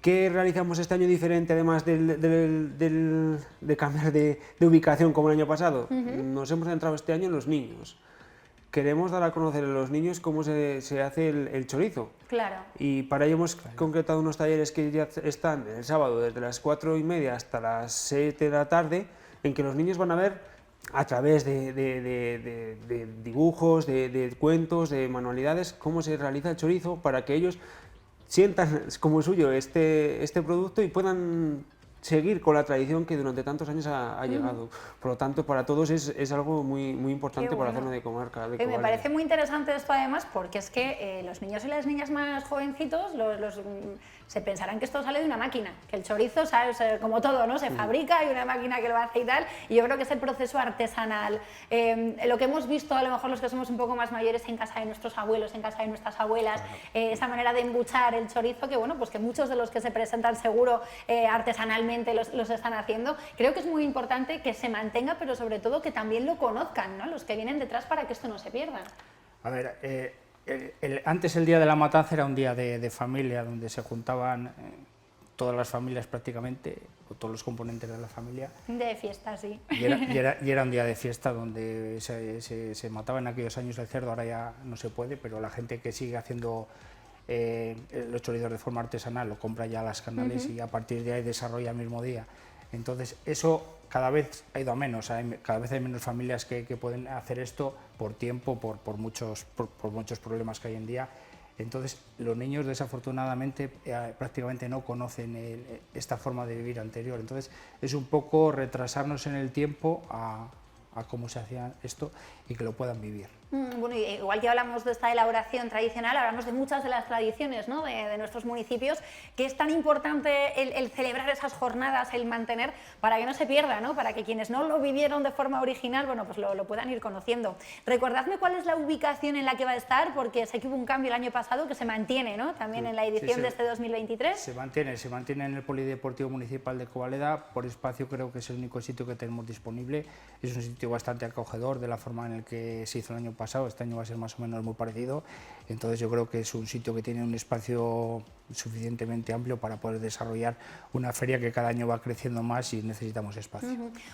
Speaker 12: ¿Qué realizamos este año diferente, además de cambiar de ubicación como el año pasado? Nos hemos centrado este año en los niños. Queremos dar a conocer a los niños cómo se hace el chorizo.
Speaker 1: Claro.
Speaker 12: Y para ello hemos concretado unos talleres que ya están el sábado desde las 4:30 hasta las 7 de la tarde, en que los niños van a ver a través de dibujos, de cuentos, de manualidades, cómo se realiza el chorizo, para que ellos sientan como suyo este producto y puedan seguir con la tradición que durante tantos años ha llegado. Por lo tanto, para todos es algo muy importante para la zona de comarca.
Speaker 1: Me parece muy interesante esto además, porque es que los niños y las niñas más jovencitos se pensarán que esto sale de una máquina, que el chorizo, ¿sabes? Como todo, ¿no? Se fabrica, hay una máquina que lo hace y tal, y yo creo que es el proceso artesanal. Lo que hemos visto, a lo mejor los que somos un poco más mayores, en casa de nuestros abuelos, en casa de nuestras abuelas, esa manera de embuchar el chorizo, que bueno, pues que muchos de los que se presentan seguro artesanalmente los están haciendo. Creo que es muy importante que se mantenga, pero sobre todo que también lo conozcan, ¿no? Los que vienen detrás, para que esto no se pierda.
Speaker 11: A ver, antes el día de la matanza era un día de familia, donde se juntaban todas las familias prácticamente, o todos los componentes de la familia.
Speaker 1: De fiesta, sí.
Speaker 11: Y era un día de fiesta donde se mataba en aquellos años el cerdo, ahora ya no se puede, pero la gente que sigue haciendo los chorizos de forma artesanal lo compra ya a las canales y a partir de ahí desarrolla el mismo día. Entonces eso cada vez ha ido a menos, cada vez hay menos familias que pueden hacer esto por tiempo, por muchos problemas que hay en día. Entonces, los niños desafortunadamente prácticamente no conocen esta forma de vivir anterior. Entonces, es un poco retrasarnos en el tiempo a cómo se hacía esto y que lo puedan vivir.
Speaker 1: Bueno, igual que hablamos de esta elaboración tradicional, hablamos de muchas de las tradiciones, ¿no?, de nuestros municipios, que es tan importante el celebrar esas jornadas, el mantener, para que no se pierda, ¿no?, para que quienes no lo vivieron de forma original, bueno, pues lo puedan ir conociendo. Recordadme cuál es la ubicación en la que va a estar, porque sé que hubo un cambio el año pasado que se mantiene, ¿no?, también en la edición de este 2023.
Speaker 11: Se mantiene en el Polideportivo Municipal de Covaleda. Por espacio creo que es el único sitio que tenemos disponible. Es un sitio bastante acogedor de la forma en la que se hizo el año pasado. Este año va a ser más o menos muy parecido, entonces yo creo que es un sitio que tiene un espacio suficientemente amplio para poder desarrollar una feria que cada año va creciendo más y necesitamos espacio.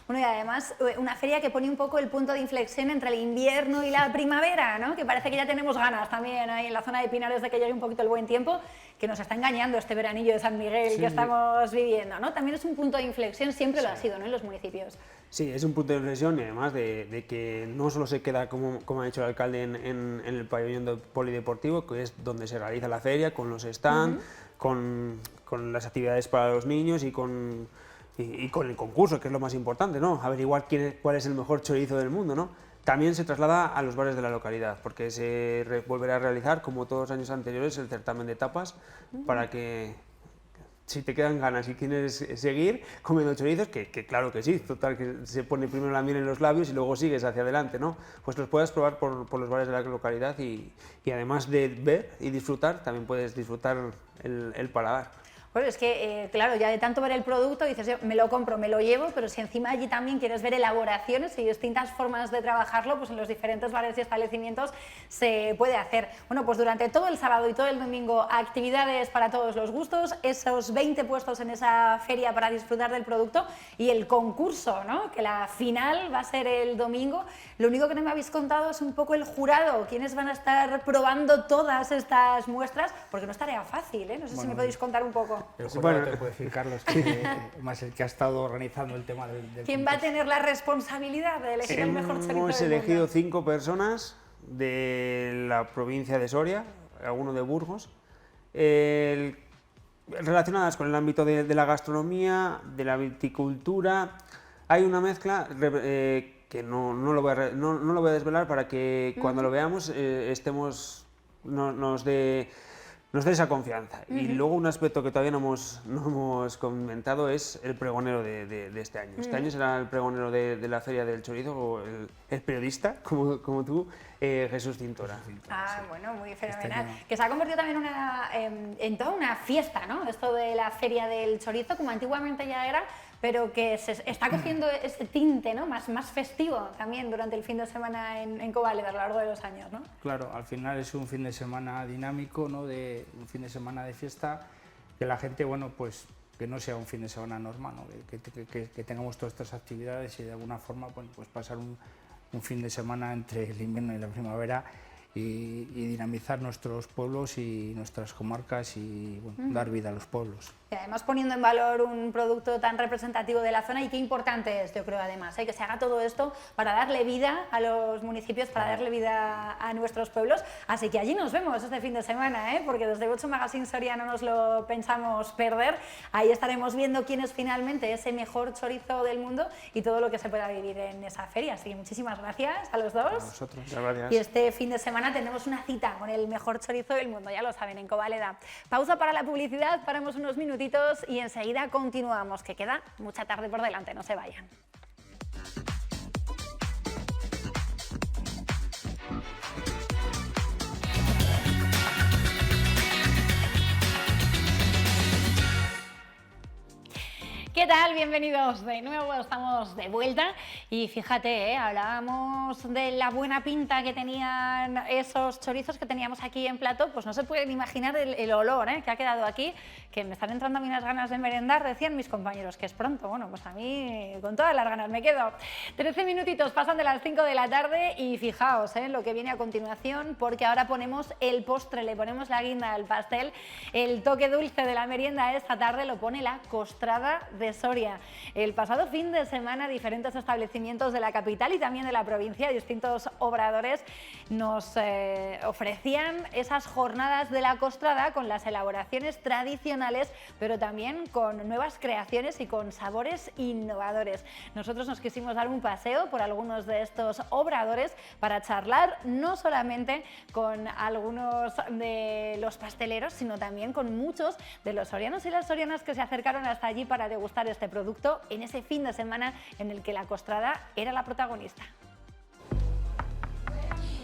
Speaker 1: Bueno, y además una feria que pone un poco el punto de inflexión entre el invierno y la primavera, ¿no?, que parece que ya tenemos ganas también ahí en la zona de Pinares de que llegue un poquito el buen tiempo, que nos está engañando este veranillo de San Miguel que estamos viviendo, ¿no? También es un punto de inflexión, siempre lo ha sido, ¿no?, en los municipios.
Speaker 12: Sí, es un punto de inflexión y además de que no solo se queda, como ha dicho el alcalde, en el pabellón polideportivo, que es donde se realiza la feria, con los stands, con las actividades para los niños y con el concurso, que es lo más importante, ¿no? Averiguar cuál es el mejor chorizo del mundo, ¿no? También se traslada a los bares de la localidad, porque se volverá a realizar, como todos los años anteriores, el certamen de tapas, para que, si te quedan ganas y quieres seguir comiendo chorizos, que claro que sí, total, que se pone primero la miel en los labios y luego sigues hacia adelante, ¿no? Pues los puedes probar por los bares de la localidad y además de ver y disfrutar, también puedes disfrutar el paladar.
Speaker 1: Bueno, es que, claro, ya de tanto ver el producto dices, yo me lo compro, me lo llevo, pero si encima allí también quieres ver elaboraciones y distintas formas de trabajarlo, pues en los diferentes bares y establecimientos se puede hacer. Bueno, pues durante todo el sábado y todo el domingo, actividades para todos los gustos, esos 20 puestos en esa feria para disfrutar del producto y el concurso, ¿no?, que la final va a ser el domingo. Lo único que no me habéis contado es un poco el jurado, quiénes van a estar probando todas estas muestras, porque no es tarea fácil, ¿eh? No sé si me podéis contar un poco.
Speaker 11: El jurado te puede decir, Carlos, que más el que ha estado organizando el tema del
Speaker 1: ¿Quién va a tener la responsabilidad de elegir el mejor chorizo del mundo?
Speaker 12: Hemos elegido 5 personas de la provincia de Soria, alguno de Burgos, relacionadas con el ámbito de la gastronomía, de la viticultura. Hay una mezcla que no lo voy a desvelar para que cuando lo veamos nos dé esa confianza. Y luego un aspecto que todavía no hemos comentado es el pregonero de este año. Este año será el pregonero de la Feria del Chorizo, o el periodista, como tú, Jesús Cintora.
Speaker 1: Bueno, muy fenomenal. Que se ha convertido también en toda una fiesta, ¿no?, esto de la Feria del Chorizo, como antiguamente ya era, pero que se está cogiendo ese tinte, ¿no?, más festivo también durante el fin de semana en Covaleda a lo largo de los años, ¿no?
Speaker 11: Claro, al final es un fin de semana dinámico, ¿no?, un fin de semana de fiesta, que la gente, bueno, pues que no sea un fin de semana normal, ¿no?, que tengamos todas estas actividades y de alguna forma, bueno, pues pasar un fin de semana entre el invierno y la primavera y dinamizar nuestros pueblos y nuestras comarcas y dar vida a los pueblos.
Speaker 1: Y además poniendo en valor un producto tan representativo de la zona, y qué importante es, yo creo, además, que se haga todo esto para darle vida a los municipios, para darle vida a nuestros pueblos. Así que allí nos vemos este fin de semana, porque desde 8 Magazine Soria no nos lo pensamos perder. Ahí estaremos viendo quién es finalmente ese mejor chorizo del mundo y todo lo que se pueda vivir en esa feria. Así que muchísimas gracias a los dos.
Speaker 12: A vosotros. Gracias.
Speaker 1: Y este fin de semana tendremos una cita con el mejor chorizo del mundo, ya lo saben, en Covaleda. Pausa para la publicidad, paramos unos minutitos y enseguida continuamos, que queda mucha tarde por delante, no se vayan. ¿Qué tal? Bienvenidos de nuevo, estamos de vuelta y fíjate, hablábamos de la buena pinta que tenían esos chorizos que teníamos aquí en plató, pues no se pueden imaginar el olor que ha quedado aquí, que me están entrando a mí unas ganas de merendar, decían mis compañeros, que es pronto. Bueno, pues a mí con todas las ganas me quedo. 13 minutitos pasan de las 5 de la tarde y fijaos lo que viene a continuación, porque ahora ponemos el postre, le ponemos la guinda al pastel, el toque dulce de la merienda esta tarde lo pone la costrada de Soria. El pasado fin de semana, diferentes establecimientos de la capital y también de la provincia, distintos obradores, nos ofrecían esas jornadas de la costrada con las elaboraciones tradicionales, pero también con nuevas creaciones y con sabores innovadores. Nosotros nos quisimos dar un paseo por algunos de estos obradores para charlar no solamente con algunos de los pasteleros, sino también con muchos de los sorianos y las sorianas que se acercaron hasta allí para degustar este producto en ese fin de semana en el que la costrada era la protagonista.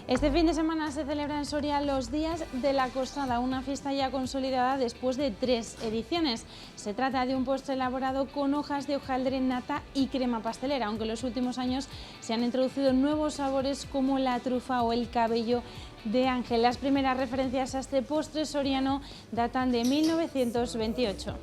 Speaker 7: Este fin de semana se celebra en Soria los Días de la Costrada, una fiesta ya consolidada después de 3 ediciones. Se trata de un postre elaborado con hojas de hojaldre, nata y crema pastelera, aunque en los últimos años se han introducido nuevos sabores como la trufa o el cabello de ángel. Las primeras referencias a este postre soriano datan de 1928.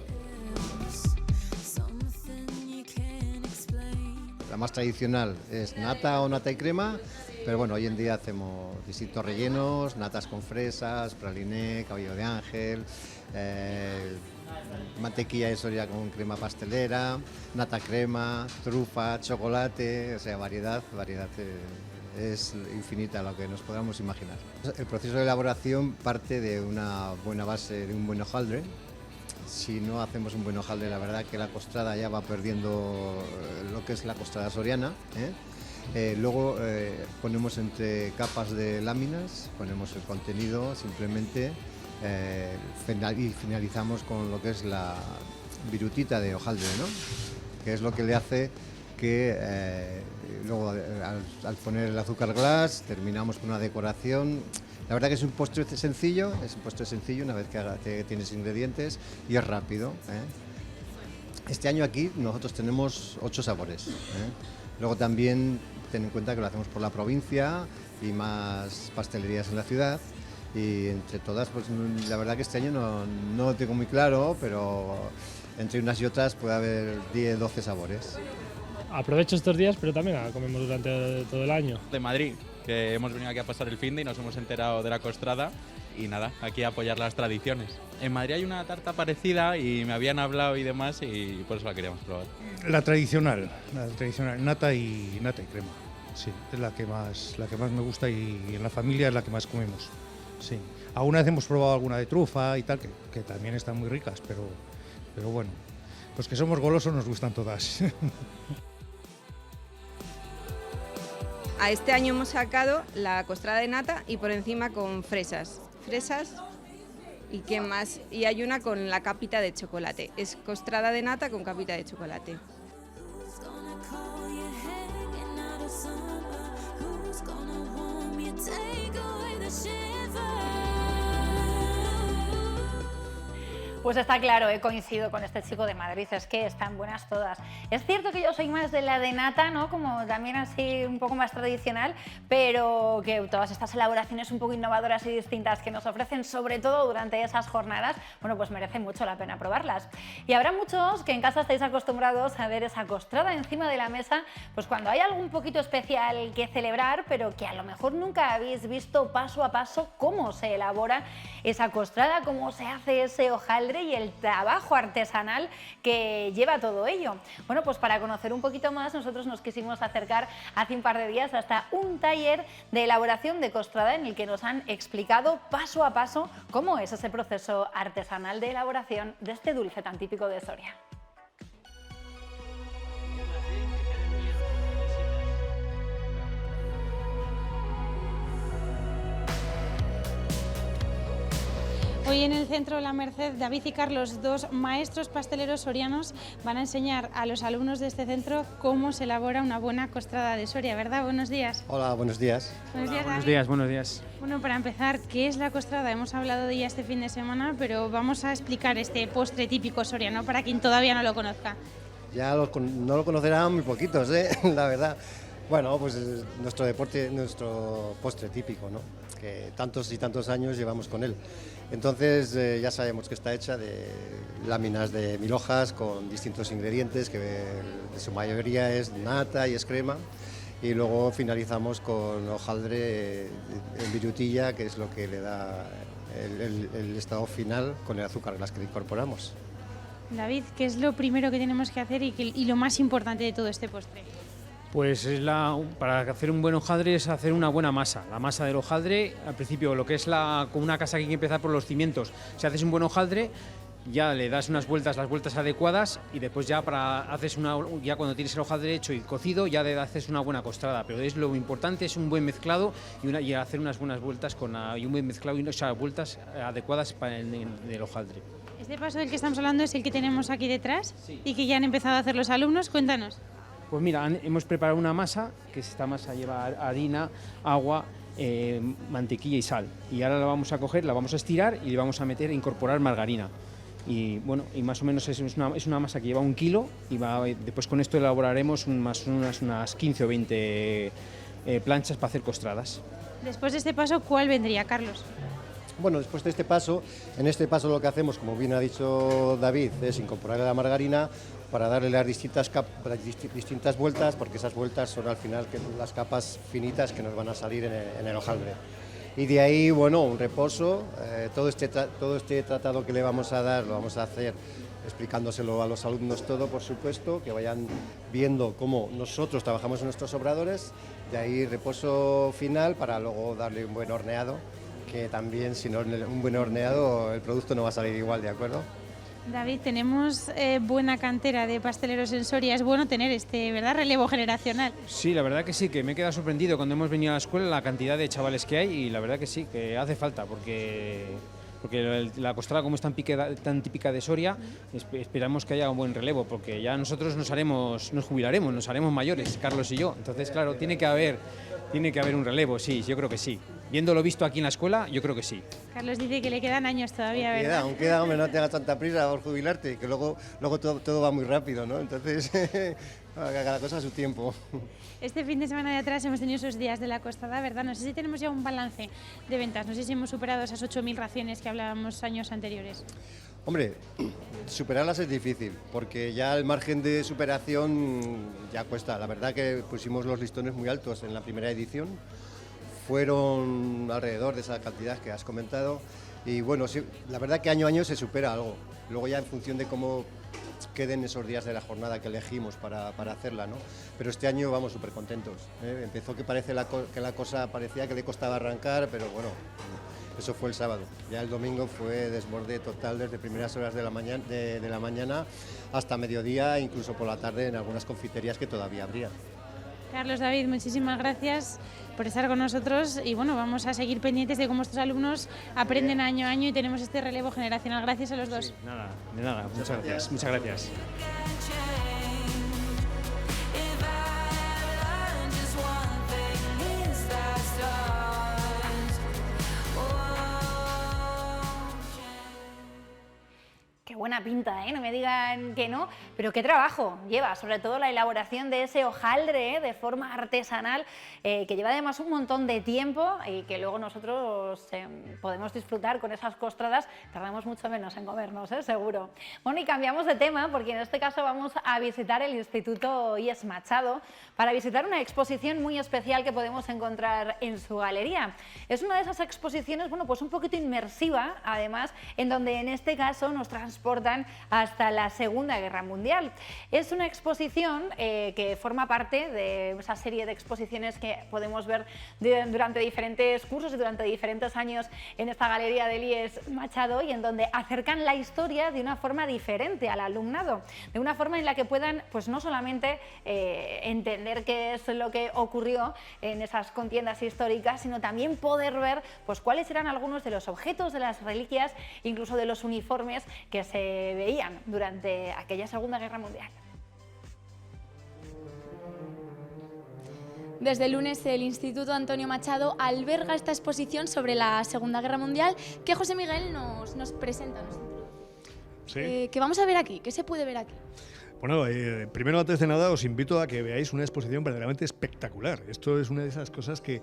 Speaker 13: La más tradicional es nata o nata y crema, pero bueno, hoy en día hacemos distintos rellenos, natas con fresas, praliné, cabello de ángel, mantequilla de Soria con crema pastelera, nata crema, trufa, chocolate, o sea, variedad es infinita lo que nos podamos imaginar. El proceso de elaboración parte de una buena base, de un buen hojaldre. Si no hacemos un buen hojaldre, la verdad que la costrada ya va perdiendo lo que es la costrada soriana, luego ponemos entre capas de láminas, ponemos el contenido simplemente y finalizamos con lo que es la virutita de hojaldre, ¿no? Que es lo que le hace que luego al poner el azúcar glass terminamos con una decoración. La verdad que es un postre sencillo, una vez que tienes ingredientes y es rápido. Este año aquí nosotros tenemos 8 sabores. Luego también ten en cuenta que lo hacemos por la provincia y más pastelerías en la ciudad. Y entre todas, pues la verdad que este año no lo tengo muy claro, pero entre unas y otras puede haber 10, 12 sabores.
Speaker 14: Aprovecho estos días, pero también la comemos durante todo el año.
Speaker 15: De Madrid, que hemos venido aquí a pasar el finde y nos hemos enterado de la costrada y nada, aquí a apoyar las tradiciones. En Madrid hay una tarta parecida y me habían hablado y demás y por eso la queríamos probar.
Speaker 16: La tradicional, nata y crema. Sí, es la que más me gusta y en la familia es la que más comemos. Sí. Alguna vez hemos probado alguna de trufa y tal, que también están muy ricas, pero bueno, los que somos golosos nos gustan todas.
Speaker 17: A este año hemos sacado la costrada de nata y por encima con fresas y qué más, y hay una con la capita de chocolate, es costrada de nata con capita de chocolate.
Speaker 1: Pues está claro, coincido con este chico de Madrid, es que están buenas todas. Es cierto que yo soy más de la de nata, ¿no? Como también así un poco más tradicional, pero que todas estas elaboraciones un poco innovadoras y distintas que nos ofrecen, sobre todo durante esas jornadas, bueno, pues merece mucho la pena probarlas. Y habrá muchos que en casa estáis acostumbrados a ver esa costrada encima de la mesa, pues cuando hay algo un poquito especial que celebrar, pero que a lo mejor nunca habéis visto paso a paso cómo se elabora esa costrada, cómo se hace ese hojaldre y el trabajo artesanal que lleva todo ello. Bueno, pues para conocer un poquito más, nosotros nos quisimos acercar hace un par de días hasta un taller de elaboración de costrada en el que nos han explicado paso a paso cómo es ese proceso artesanal de elaboración de este dulce tan típico de Soria.
Speaker 7: Hoy en el Centro La Merced, David y Carlos, 2 maestros pasteleros sorianos, van a enseñar a los alumnos de este centro cómo se elabora una buena costrada de Soria, ¿verdad? Buenos días.
Speaker 13: Hola, buenos días.
Speaker 7: Buenos días,
Speaker 15: Buenos días, buenos días.
Speaker 7: Bueno, para empezar, ¿qué es la costrada? Hemos hablado de ella este fin de semana, pero vamos a explicar este postre típico soriano para quien todavía no lo conozca.
Speaker 13: Ya no lo conocerán muy poquitos, la verdad. Bueno, pues nuestro postre típico, ¿no? Que tantos y tantos años llevamos con él. Entonces ya sabemos que está hecha de láminas de 1000 hojas con distintos ingredientes, que de su mayoría es nata y es crema, y luego finalizamos con hojaldre en virutilla, que es lo que le da el estado final con el azúcar glass que incorporamos.
Speaker 7: David, ¿qué es lo primero que tenemos que hacer y lo más importante de todo este postre?
Speaker 18: Pues para hacer un buen hojaldre es hacer una buena masa. La masa del hojaldre, al principio, lo que es con una casa que hay que empezar por los cimientos. Si haces un buen hojaldre, ya le das las vueltas adecuadas y después ya ya cuando tienes el hojaldre hecho y cocido, ya le haces una buena costrada. Pero lo importante es un buen mezclado y hacer unas buenas vueltas y un buen mezclado y unas vueltas adecuadas para el hojaldre.
Speaker 7: Este paso del que estamos hablando es el que tenemos aquí detrás y que ya han empezado a hacer los alumnos. Cuéntanos.
Speaker 18: Pues mira, hemos preparado una masa, que esta masa lleva harina, agua, mantequilla y sal. Y ahora la vamos a coger, la vamos a estirar y le vamos a incorporar margarina. Y bueno, y más o menos es una masa que lleva 1 kilo y después con esto elaboraremos unas 15 o 20 planchas para hacer costradas.
Speaker 7: Después de este paso, ¿cuál vendría, Carlos?
Speaker 19: Bueno, después de este paso, en este paso lo que hacemos, como bien ha dicho David, es incorporar la margarina para darle las distintas vueltas, porque esas vueltas son al final las capas finitas que nos van a salir en el hojaldre. Y de ahí, bueno, un reposo, todo este tratado que le vamos a dar lo vamos a hacer explicándoselo a los alumnos todo, por supuesto, que vayan viendo cómo nosotros trabajamos en nuestros obradores, de ahí reposo final para luego darle un buen horneado, que también si no un buen horneado el producto no va a salir igual, ¿de acuerdo?
Speaker 7: David, tenemos buena cantera de pasteleros en Soria, es bueno tener ¿verdad?, relevo generacional.
Speaker 18: Sí, la verdad que sí, que me he quedado sorprendido cuando hemos venido a la escuela la cantidad de chavales que hay y la verdad que sí, que hace falta porque la costrada como es tan típica de Soria, esperamos que haya un buen relevo porque ya nosotros nos jubilaremos, nos haremos mayores, Carlos y yo, entonces claro, tiene que haber un relevo, sí, yo creo que sí. Viéndolo visto aquí en la escuela, yo creo que sí.
Speaker 7: Carlos dice que le quedan años todavía, ¿verdad?
Speaker 19: Aún queda, hombre, no tengas tanta prisa por jubilarte, que luego todo va muy rápido, ¿no? Entonces, cada cosa a su tiempo.
Speaker 7: Este fin de semana de atrás hemos tenido esos días de la costada, ¿verdad? No sé si tenemos ya un balance de ventas, no sé si hemos superado esas 8.000 raciones que hablábamos años anteriores.
Speaker 19: Hombre, superarlas es difícil, porque ya el margen de superación ya cuesta. La verdad que pusimos los listones muy altos en la primera edición. Fueron alrededor de esa cantidad que has comentado y bueno, sí, la verdad que año a año se supera algo. Luego ya en función de cómo queden esos días de la jornada que elegimos para hacerla, ¿no? Pero este año vamos súper contentos, ¿eh? Empezó que la cosa parecía que le costaba arrancar, pero bueno, eso fue el sábado. Ya el domingo fue desborde total desde primeras horas de la mañana hasta mediodía, incluso por la tarde en algunas confiterías que todavía habría.
Speaker 7: Carlos, David, muchísimas gracias por estar con nosotros y bueno, vamos a seguir pendientes de cómo estos alumnos aprenden año a año y tenemos este relevo generacional. Gracias a los dos.
Speaker 18: Sí, de nada, muchas gracias.
Speaker 1: Qué buena pinta, ¿eh? No me digan que no, pero qué trabajo lleva, sobre todo la elaboración de ese hojaldre, de forma artesanal, que lleva además un montón de tiempo y que luego nosotros podemos disfrutar con esas costradas, tardamos mucho menos en comernos, seguro. Bueno, y cambiamos de tema porque en este caso vamos a visitar el Instituto IES Machado para visitar una exposición muy especial que podemos encontrar en su galería. Es una de esas exposiciones, bueno, pues un poquito inmersiva, además, en donde en este caso nos transportan hasta la Segunda Guerra Mundial. Es una exposición que forma parte de esa serie de exposiciones que podemos ver durante diferentes cursos y durante diferentes años en esta galería del IES Machado y en donde acercan la historia de una forma diferente al alumnado, de una forma en la que puedan pues no solamente entender qué es lo que ocurrió en esas contiendas históricas, sino también poder ver pues cuáles eran algunos de los objetos, de las reliquias, incluso de los uniformes que se veían durante aquella Segunda Guerra Mundial.
Speaker 3: Desde el lunes el Instituto Antonio Machado alberga esta exposición sobre la Segunda Guerra Mundial que José Miguel nos presenta.
Speaker 20: Sí.
Speaker 3: ¿Qué vamos a ver aquí? ¿Qué se puede ver aquí?
Speaker 20: Bueno, primero, antes de nada, os invito a que veáis una exposición verdaderamente espectacular. Esto es una de esas cosas que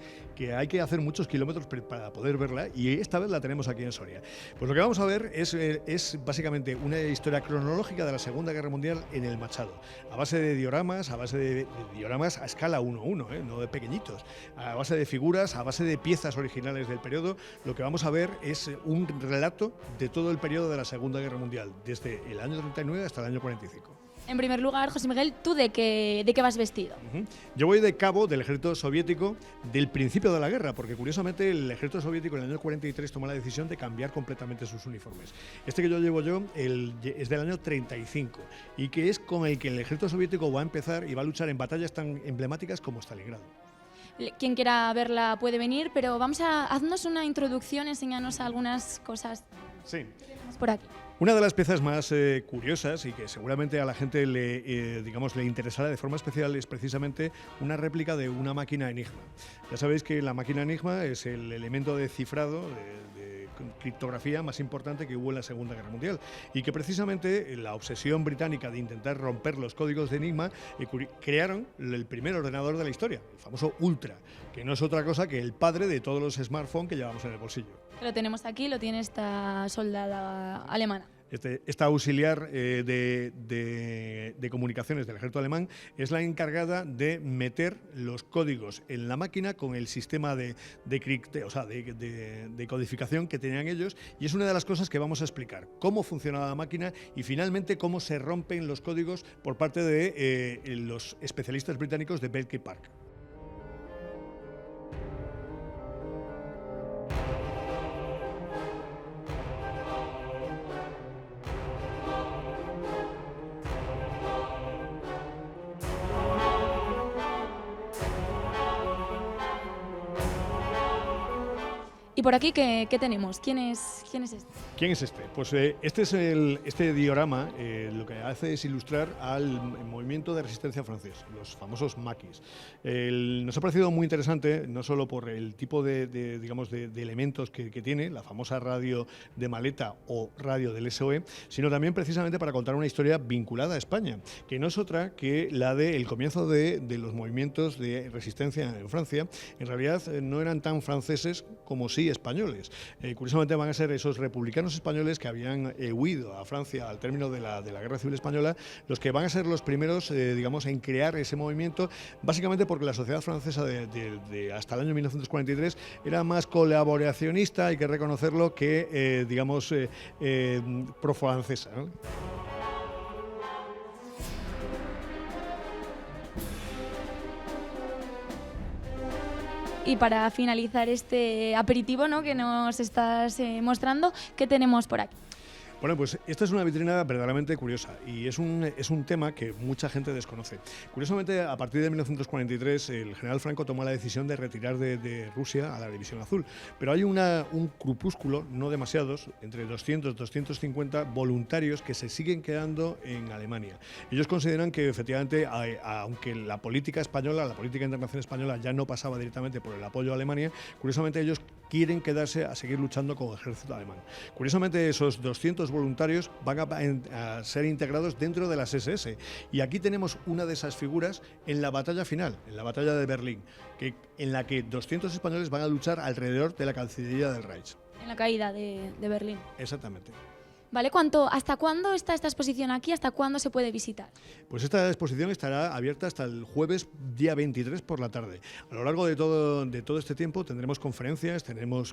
Speaker 20: hay que hacer muchos kilómetros para poder verla, y esta vez la tenemos aquí en Soria. Pues lo que vamos a ver es básicamente una historia cronológica de la Segunda Guerra Mundial en el Machado, a base de dioramas, a escala 1:1, no de pequeñitos, a base de figuras, a base de piezas originales del periodo. Lo que vamos a ver es un relato de todo el periodo de la Segunda Guerra Mundial, desde el año 39 hasta el año 45.
Speaker 3: En primer lugar, José Miguel, ¿tú de qué vas vestido?
Speaker 20: Yo voy de cabo del ejército soviético del principio de la guerra, porque curiosamente el ejército soviético en el año 43 tomó la decisión de cambiar completamente sus uniformes. Este que yo llevo es del año 35 y que es con el que el ejército soviético va a empezar y va a luchar en batallas tan emblemáticas como Stalingrado.
Speaker 3: Quien quiera verla puede venir, pero haznos una introducción, enséñanos algunas cosas.
Speaker 20: Sí.
Speaker 3: Por aquí.
Speaker 20: Una de las piezas más curiosas y que seguramente a la gente le interesará de forma especial es precisamente una réplica de una máquina Enigma. Ya sabéis que la máquina Enigma es el elemento de cifrado, de criptografía más importante que hubo en la Segunda Guerra Mundial, y que precisamente la obsesión británica de intentar romper los códigos de Enigma crearon el primer ordenador de la historia, el famoso Ultra, que no es otra cosa que el padre de todos los smartphones que llevamos en el bolsillo.
Speaker 3: Lo tenemos aquí, lo tiene esta soldada alemana.
Speaker 20: Esta auxiliar de comunicaciones del ejército alemán es la encargada de meter los códigos en la máquina con el sistema de codificación que tenían ellos, y es una de las cosas que vamos a explicar, cómo funcionaba la máquina y finalmente cómo se rompen los códigos por parte de los especialistas británicos de Bletchley Park.
Speaker 3: Y por aquí, ¿qué tenemos? ¿Quién es este?
Speaker 20: ¿Quién es este? Pues este diorama lo que hace es ilustrar al movimiento de resistencia francés, los famosos maquis. Nos ha parecido muy interesante, no solo por el tipo de elementos que tiene, la famosa radio de maleta o radio del SOE, sino también precisamente para contar una historia vinculada a España, que no es otra que la del comienzo de los movimientos de resistencia en Francia. En realidad no eran tan franceses como sí españoles. Curiosamente van a ser esos republicanos españoles que habían huido a Francia al término de la Guerra Civil Española los que van a ser los primeros en crear ese movimiento, básicamente porque la sociedad francesa de hasta el año 1943 era más colaboracionista, hay que reconocerlo, que pro-francesa, ¿no?
Speaker 3: Y para finalizar este aperitivo, ¿no?, que nos estás mostrando, ¿qué tenemos por aquí?
Speaker 20: Bueno, pues esta es una vitrina verdaderamente curiosa y es un tema que mucha gente desconoce. Curiosamente, a partir de 1943, el general Franco tomó la decisión de retirar de Rusia a la División Azul, pero hay un grupúsculo, no demasiados, entre 200 y 250 voluntarios que se siguen quedando en Alemania. Ellos consideran que efectivamente, aunque la política española, la política internacional española ya no pasaba directamente por el apoyo a Alemania, curiosamente ellos quieren quedarse a seguir luchando con el ejército alemán. Curiosamente, esos 200 voluntarios van a ser integrados dentro de las SS. Y aquí tenemos una de esas figuras en la batalla final, en la batalla de Berlín, en la que 200 españoles van a luchar alrededor de la Cancillería del Reich.
Speaker 3: En la caída de Berlín.
Speaker 20: Exactamente.
Speaker 3: ¿Vale? ¿Hasta cuándo está esta exposición aquí? ¿Hasta cuándo se puede visitar?
Speaker 20: Pues esta exposición estará abierta hasta el jueves día 23 por la tarde. A lo largo de todo este tiempo tendremos conferencias, tendremos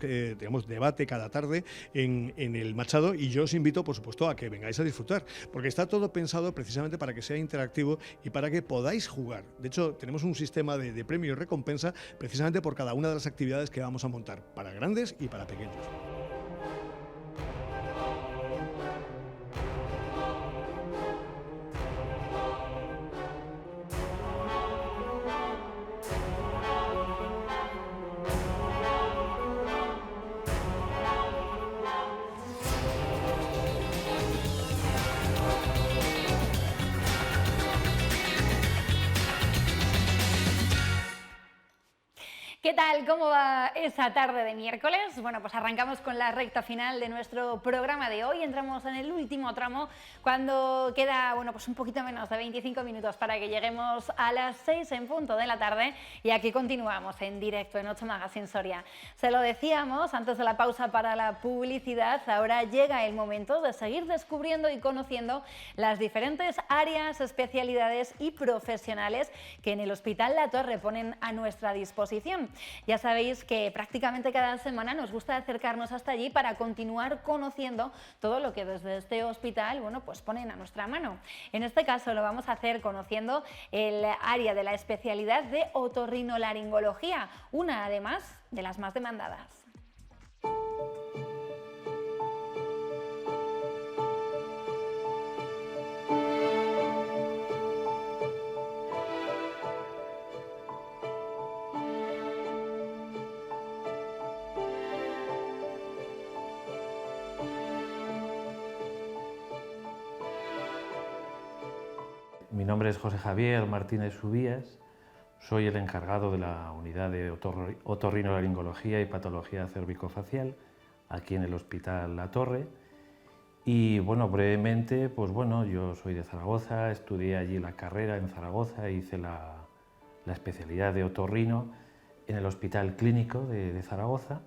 Speaker 20: debate cada tarde en el Machado, y yo os invito, por supuesto, a que vengáis a disfrutar, porque está todo pensado precisamente para que sea interactivo y para que podáis jugar. De hecho, tenemos un sistema de premio y recompensa precisamente por cada una de las actividades que vamos a montar, para grandes y para pequeños.
Speaker 1: ¿Qué tal? ¿Cómo va esa tarde de miércoles? Bueno, pues arrancamos con la recta final de nuestro programa de hoy. Entramos en el último tramo cuando queda, bueno, pues un poquito menos de 25 minutos para que lleguemos a las 6 en punto de la tarde y aquí continuamos en directo en 8 Magazine Soria. Se lo decíamos antes de la pausa para la publicidad, ahora llega el momento de seguir descubriendo y conociendo las diferentes áreas, especialidades y profesionales que en el Hospital La Torre ponen a nuestra disposición. Ya sabéis que prácticamente cada semana nos gusta acercarnos hasta allí para continuar conociendo todo lo que desde este hospital, bueno, pues ponen a nuestra mano. En este caso lo vamos a hacer conociendo el área de la especialidad de otorrinolaringología, una además de las más demandadas.
Speaker 21: Mi nombre es José Javier Martínez Subías, soy el encargado de la unidad de otorrinolaringología y patología cervicofacial aquí en el Hospital La Torre. Y bueno, brevemente, pues bueno, yo soy de Zaragoza, estudié allí la carrera en Zaragoza, hice la especialidad de otorrino en el Hospital Clínico de Zaragoza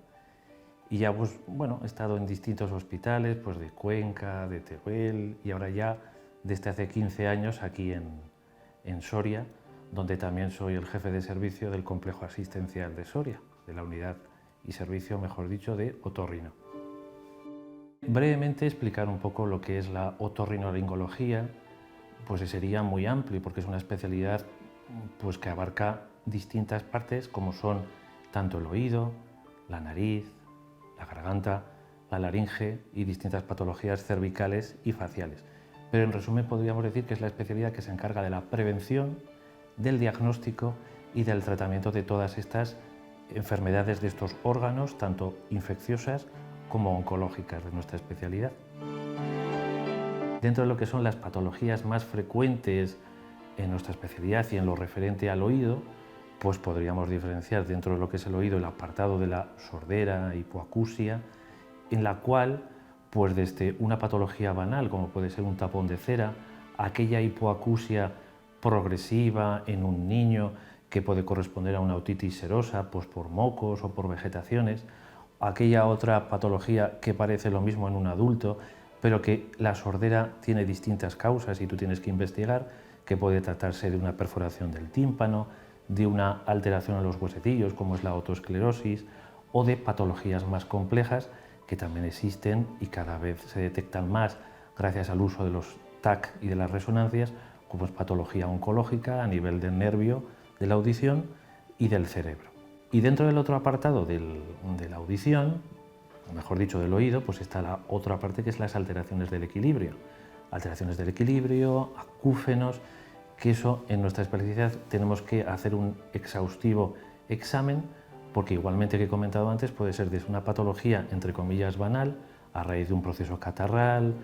Speaker 21: y ya pues bueno, he estado en distintos hospitales, pues de Cuenca, de Teruel y ahora ya desde hace 15 años aquí en Soria, donde también soy el jefe de servicio del complejo asistencial de Soria, de la unidad y servicio, mejor dicho, de otorrino. Brevemente explicar un poco lo que es la otorrinolaringología, pues sería muy amplio porque es una especialidad pues, que abarca distintas partes como son tanto el oído, la nariz, la garganta, la laringe y distintas patologías cervicales y faciales. Pero en resumen podríamos decir que es la especialidad que se encarga de la prevención, del diagnóstico y del tratamiento de todas estas enfermedades de estos órganos, tanto infecciosas como oncológicas de nuestra especialidad. Dentro de lo que son las patologías más frecuentes en nuestra especialidad y en lo referente al oído, pues podríamos diferenciar dentro de lo que es el oído el apartado de la sordera, hipoacusia, en la cual pues desde una patología banal, como puede ser un tapón de cera, aquella hipoacusia progresiva en un niño que puede corresponder a una otitis serosa, pues por mocos o por vegetaciones, aquella otra patología que parece lo mismo en un adulto, pero que la sordera tiene distintas causas y tú tienes que investigar, que puede tratarse de una perforación del tímpano, de una alteración en los huesetillos, como es la otosclerosis, o de patologías más complejas, que también existen y cada vez se detectan más gracias al uso de los TAC y de las resonancias, como es patología oncológica a nivel del nervio, de la audición y del cerebro. Y dentro del otro apartado de la audición, o mejor dicho del oído, pues está la otra parte que es las alteraciones del equilibrio. Alteraciones del equilibrio, acúfenos, que eso en nuestra especialidad tenemos que hacer un exhaustivo examen porque igualmente que he comentado antes puede ser desde una patología entre comillas banal a raíz de un proceso catarral,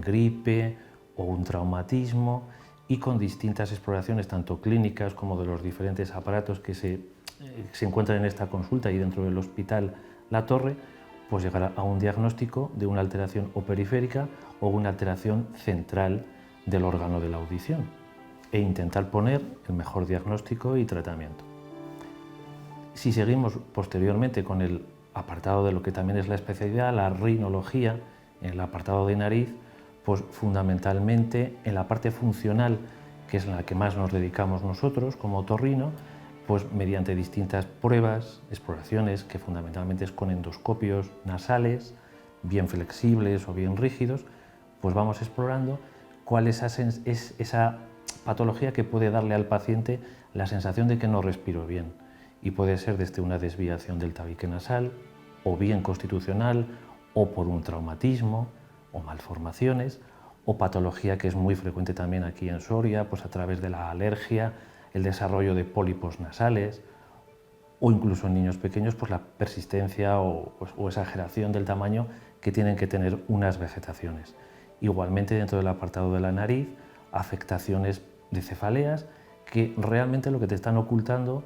Speaker 21: gripe o un traumatismo y con distintas exploraciones tanto clínicas como de los diferentes aparatos que se encuentran en esta consulta y dentro del Hospital La Torre, pues llegar a un diagnóstico de una alteración o periférica o una alteración central del órgano de la audición e intentar poner el mejor diagnóstico y tratamiento. Si seguimos posteriormente con el apartado de lo que también es la especialidad, la rinología, en el apartado de nariz, pues fundamentalmente en la parte funcional, que es la que más nos dedicamos nosotros como otorrino, pues mediante distintas pruebas, exploraciones, que fundamentalmente es con endoscopios nasales, bien flexibles o bien rígidos, pues vamos explorando cuál es esa patología que puede darle al paciente la sensación de que no respiro bien. Y puede ser desde una desviación del tabique nasal, o bien constitucional, o por un traumatismo, o malformaciones, o patología que es muy frecuente también aquí en Soria, pues a través de la alergia, el desarrollo de pólipos nasales, o incluso en niños pequeños, pues la persistencia o exageración del tamaño que tienen que tener unas vegetaciones. Igualmente dentro del apartado de la nariz, afectaciones de cefaleas que realmente lo que te están ocultando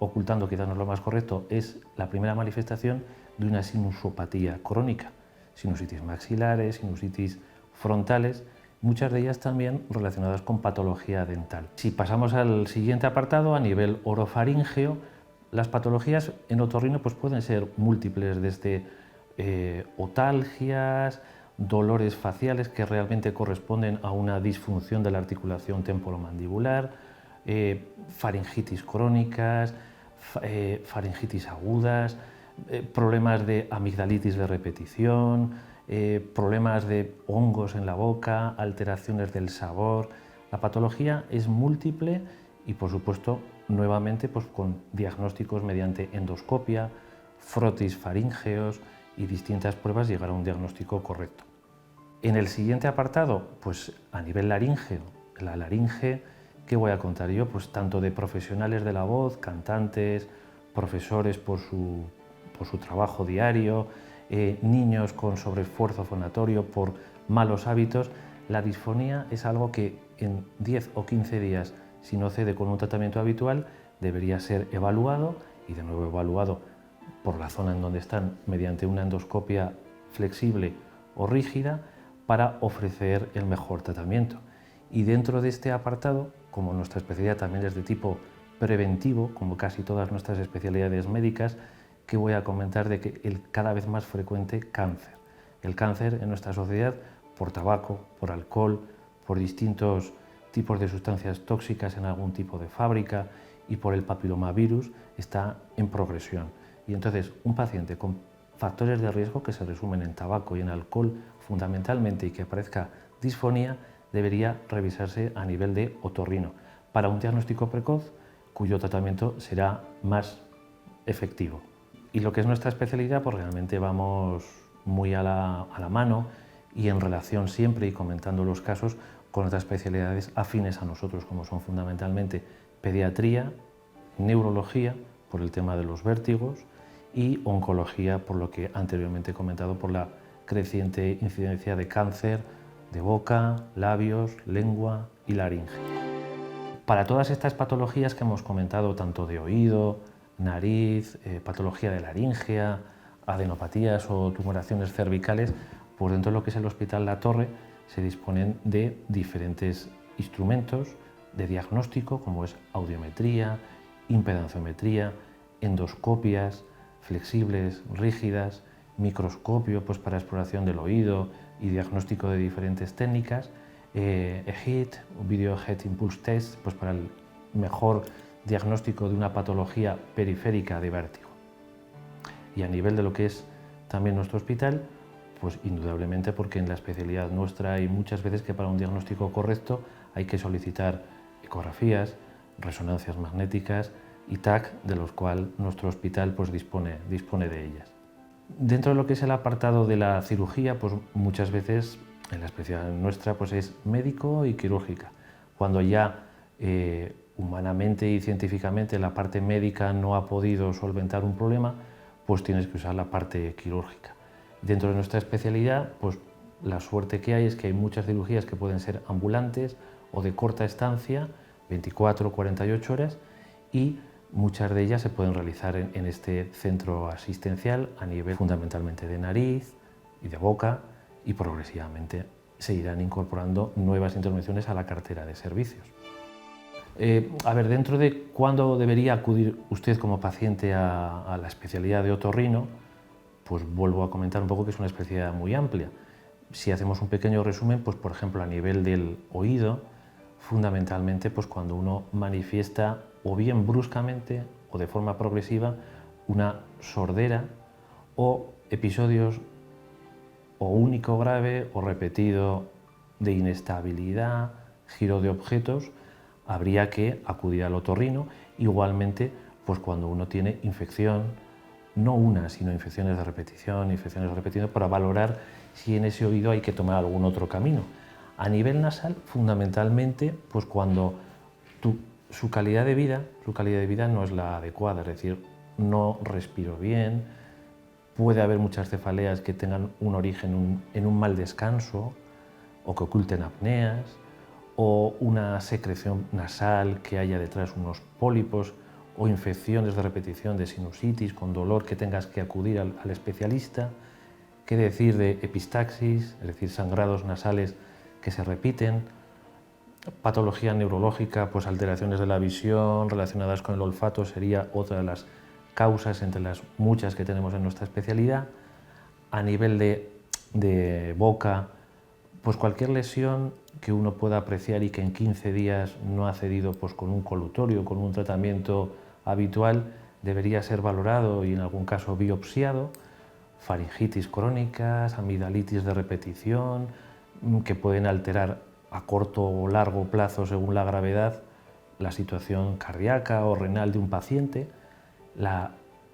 Speaker 21: ocultando, quizás no es lo más correcto, es la primera manifestación de una sinusopatía crónica. Sinusitis maxilares, sinusitis frontales, muchas de ellas también relacionadas con patología dental. Si pasamos al siguiente apartado, a nivel orofaríngeo, las patologías en otorrino pues pueden ser múltiples, desde otalgias, dolores faciales que realmente corresponden a una disfunción de la articulación temporomandibular, faringitis crónicas, faringitis agudas, problemas de amigdalitis de repetición, problemas de hongos en la boca, alteraciones del sabor. La patología es múltiple y, por supuesto, nuevamente pues, con diagnósticos mediante endoscopia, frotis faríngeos y distintas pruebas llegar a un diagnóstico correcto. En el siguiente apartado, pues a nivel laríngeo, la laringe, ¿qué voy a contar yo? Pues tanto de profesionales de la voz, cantantes, profesores por su trabajo diario, niños con sobreesfuerzo fonatorio por malos hábitos. La disfonía es algo que en 10 o 15 días, si no cede con un tratamiento habitual, debería ser evaluado y de nuevo evaluado por la zona en donde están mediante una endoscopia flexible o rígida para ofrecer el mejor tratamiento. Y dentro de este apartado, como nuestra especialidad también es de tipo preventivo, como casi todas nuestras especialidades médicas, que voy a comentar de que el cada vez más frecuente cáncer. El cáncer en nuestra sociedad por tabaco, por alcohol, por distintos tipos de sustancias tóxicas en algún tipo de fábrica y por el papilomavirus está en progresión. Y entonces un paciente con factores de riesgo que se resumen en tabaco y en alcohol fundamentalmente y que aparezca disfonía debería revisarse a nivel de otorrino para un diagnóstico precoz cuyo tratamiento será más efectivo. Y lo que es nuestra especialidad, pues realmente vamos muy a la mano y en relación siempre y comentando los casos con otras especialidades afines a nosotros, como son fundamentalmente pediatría, neurología, por el tema de los vértigos, y oncología, por lo que anteriormente he comentado, por la creciente incidencia de cáncer de boca, labios, lengua y laringe. Para todas estas patologías que hemos comentado, tanto de oído, nariz, patología de laringea, adenopatías o tumoraciones cervicales, pues dentro de lo que es el Hospital La Torre se disponen de diferentes instrumentos de diagnóstico, como es audiometría, impedanciometría, endoscopias flexibles, rígidas, microscopio pues para exploración del oído y diagnóstico de diferentes técnicas, EHIT, Video Head Impulse Test, pues para el mejor diagnóstico de una patología periférica de vértigo. Y a nivel de lo que es también nuestro hospital, pues indudablemente porque en la especialidad nuestra hay muchas veces que para un diagnóstico correcto hay que solicitar ecografías, resonancias magnéticas y TAC, de los cuales nuestro hospital pues dispone de ellas. Dentro de lo que es el apartado de la cirugía, pues muchas veces en la especialidad nuestra pues es médico y quirúrgica. Cuando ya humanamente y científicamente la parte médica no ha podido solventar un problema, pues tienes que usar la parte quirúrgica. Dentro de nuestra especialidad, pues la suerte que hay es que hay muchas cirugías que pueden ser ambulantes o de corta estancia, 24 o 48 horas, y muchas de ellas se pueden realizar en este centro asistencial a nivel fundamentalmente de nariz y de boca, y progresivamente se irán incorporando nuevas intervenciones a la cartera de servicios. Dentro de cuándo debería acudir usted como paciente a la especialidad de otorrino, pues vuelvo a comentar un poco que es una especialidad muy amplia. Si hacemos un pequeño resumen, pues por ejemplo a nivel del oído, fundamentalmente pues cuando uno manifiesta o bien bruscamente o de forma progresiva una sordera o episodios o único grave o repetido de inestabilidad, giro de objetos, habría que acudir al otorrino. Igualmente, pues cuando uno tiene infección, no una, sino infecciones de repetición, para valorar si en ese oído hay que tomar algún otro camino. A nivel nasal, fundamentalmente, pues cuando su calidad de vida no es la adecuada, es decir, no respiro bien, puede haber muchas cefaleas que tengan un origen en un mal descanso o que oculten apneas, o una secreción nasal que haya detrás unos pólipos o infecciones de repetición de sinusitis con dolor que tengas que acudir al especialista. ¿Qué decir de epistaxis, es decir, sangrados nasales que se repiten? Patología neurológica, pues alteraciones de la visión relacionadas con el olfato sería otra de las causas entre las muchas que tenemos en nuestra especialidad. A nivel de boca, pues cualquier lesión que uno pueda apreciar y que en 15 días no ha cedido pues con un colutorio, con un tratamiento habitual, debería ser valorado y en algún caso biopsiado. Faringitis crónicas, amigdalitis de repetición, que pueden alterar a corto o largo plazo, según la gravedad, la situación cardíaca o renal de un paciente. La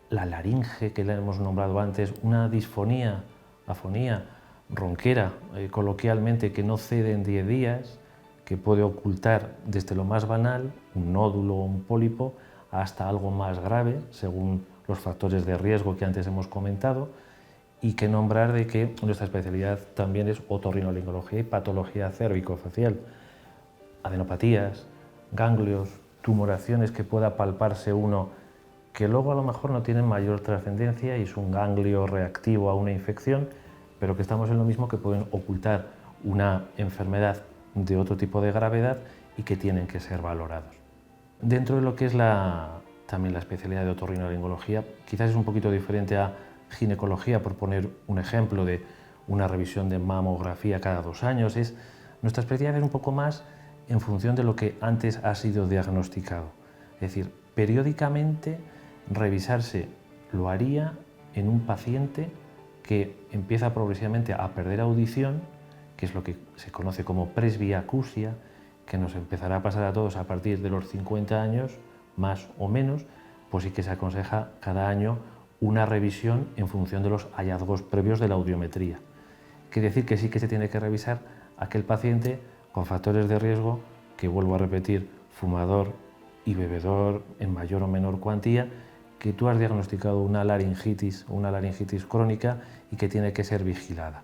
Speaker 21: laringe, que la hemos nombrado antes, una disfonía, afonía, ronquera, coloquialmente, que no cede en 10 días, que puede ocultar desde lo más banal, un nódulo o un pólipo, hasta algo más grave, según los factores de riesgo que antes hemos comentado, y que nombrar de que nuestra especialidad también es otorrinolaringología y patología cérvico-facial, adenopatías, ganglios, tumoraciones que pueda palparse uno, que luego a lo mejor no tienen mayor trascendencia y es un ganglio reactivo a una infección, pero que estamos en lo mismo, que pueden ocultar una enfermedad de otro tipo de gravedad y que tienen que ser valorados. Dentro de lo que es también la especialidad de otorrinolaringología, quizás es un poquito diferente a ginecología, por poner un ejemplo de una revisión de mamografía cada 2 años. Nuestra especialidad es un poco más en función de lo que antes ha sido diagnosticado. Es decir, periódicamente revisarse lo haría en un paciente que empieza progresivamente a perder audición, que es lo que se conoce como presbiacusia, que nos empezará a pasar a todos a partir de los 50 años, más o menos, pues sí que se aconseja cada año una revisión en función de los hallazgos previos de la audiometría. Quiere decir que sí que se tiene que revisar aquel paciente con factores de riesgo, que vuelvo a repetir, fumador y bebedor en mayor o menor cuantía, que tú has diagnosticado una laringitis o una laringitis crónica y que tiene que ser vigilada.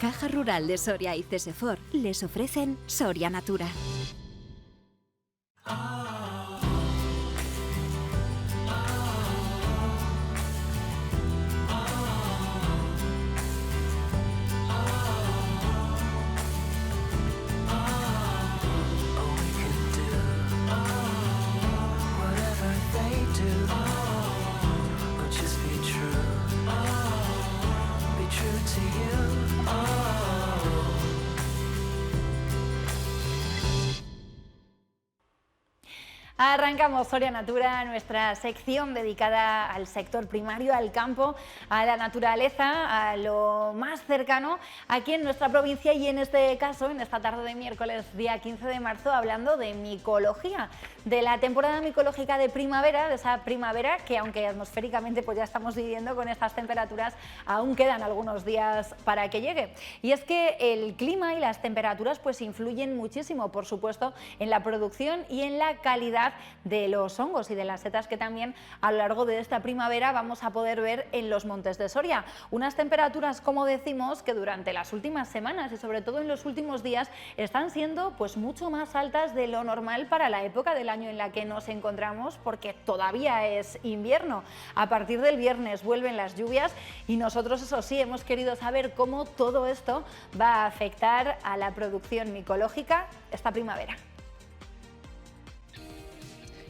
Speaker 2: Caja Rural de Soria y CESEFOR les ofrecen Soria Natura.
Speaker 1: Arrancamos Soria Natura, nuestra sección dedicada al sector primario, al campo, a la naturaleza, a lo más cercano aquí en nuestra provincia y en este caso, en esta tarde de miércoles, día 15 de marzo, hablando de micología, de la temporada micológica de primavera, de esa primavera que aunque atmosféricamente pues ya estamos viviendo con estas temperaturas, aún quedan algunos días para que llegue. Y es que el clima y las temperaturas pues influyen muchísimo, por supuesto, en la producción y en la calidad de los hongos y de las setas que también a lo largo de esta primavera vamos a poder ver en los montes de Soria. Unas temperaturas, como decimos, que durante las últimas semanas y sobre todo en los últimos días están siendo pues mucho más altas de lo normal para la época del año en la que nos encontramos, porque todavía es invierno. A partir del viernes vuelven las lluvias y nosotros, eso sí, hemos querido saber cómo todo esto va a afectar a la producción micológica esta primavera.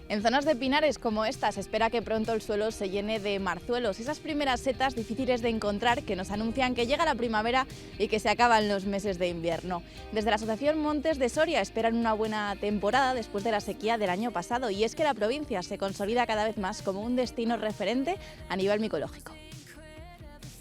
Speaker 22: En zonas de pinares como esta se espera que pronto el suelo se llene de marzuelos, esas primeras setas difíciles de encontrar que nos anuncian que llega la primavera y que se acaban los meses de invierno. Desde la Asociación Montes de Soria esperan una buena temporada después de la sequía del año pasado, y es que la provincia se consolida cada vez más como un destino referente a nivel micológico.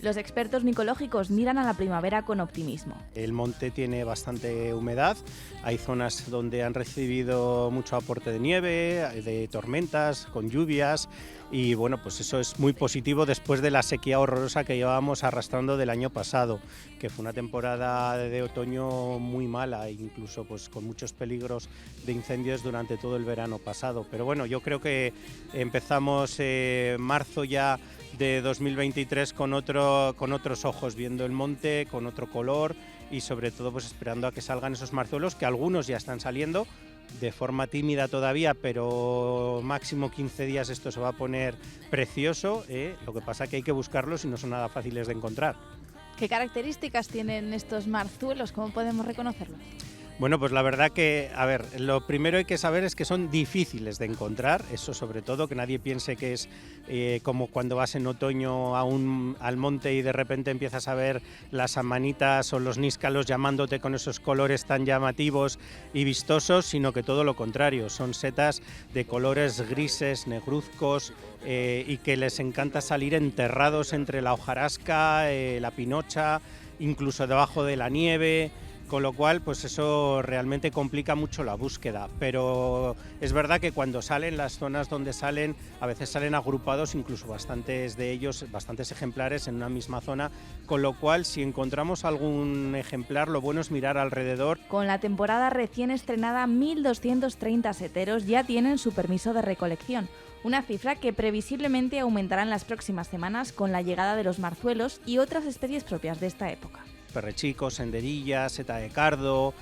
Speaker 22: Los expertos micológicos miran a la primavera con optimismo.
Speaker 23: El monte tiene bastante humedad, hay zonas donde han recibido mucho aporte de nieve, de tormentas, con lluvias, y bueno, pues eso es muy positivo después de la sequía horrorosa que llevábamos arrastrando del año pasado, que fue una temporada de otoño muy mala, incluso pues con muchos peligros de incendios durante todo el verano pasado. Pero bueno, yo creo que empezamos marzo ya de 2023 con otros ojos, viendo el monte con otro color y sobre todo pues esperando a que salgan esos marzuelos, que algunos ya están saliendo de forma tímida todavía, pero máximo 15 días esto se va a poner precioso, lo que pasa que hay que buscarlos y no son nada fáciles de encontrar.
Speaker 22: ¿Qué características tienen estos marzuelos? ¿Cómo podemos reconocerlos?
Speaker 23: Bueno, pues la verdad que, a ver, lo primero hay que saber es que son difíciles de encontrar, eso sobre todo, que nadie piense que es como cuando vas en otoño al monte y de repente empiezas a ver las amanitas o los níscalos llamándote con esos colores tan llamativos y vistosos, sino que todo lo contrario, son setas de colores grises, negruzcos y que les encanta salir enterrados entre la hojarasca, la pinocha, incluso debajo de la nieve. Con lo cual, pues eso realmente complica mucho la búsqueda, pero es verdad que cuando salen, las zonas donde salen, a veces salen agrupados, incluso bastantes de ellos, bastantes ejemplares en una misma zona, con lo cual si encontramos algún ejemplar, lo bueno es mirar alrededor.
Speaker 22: Con la temporada recién estrenada, 1.230 seteros ya tienen su permiso de recolección, una cifra que previsiblemente aumentará en las próximas semanas con la llegada de los marzuelos y otras especies propias de esta época.
Speaker 23: Perrechicos, senderillas, seta de cardo,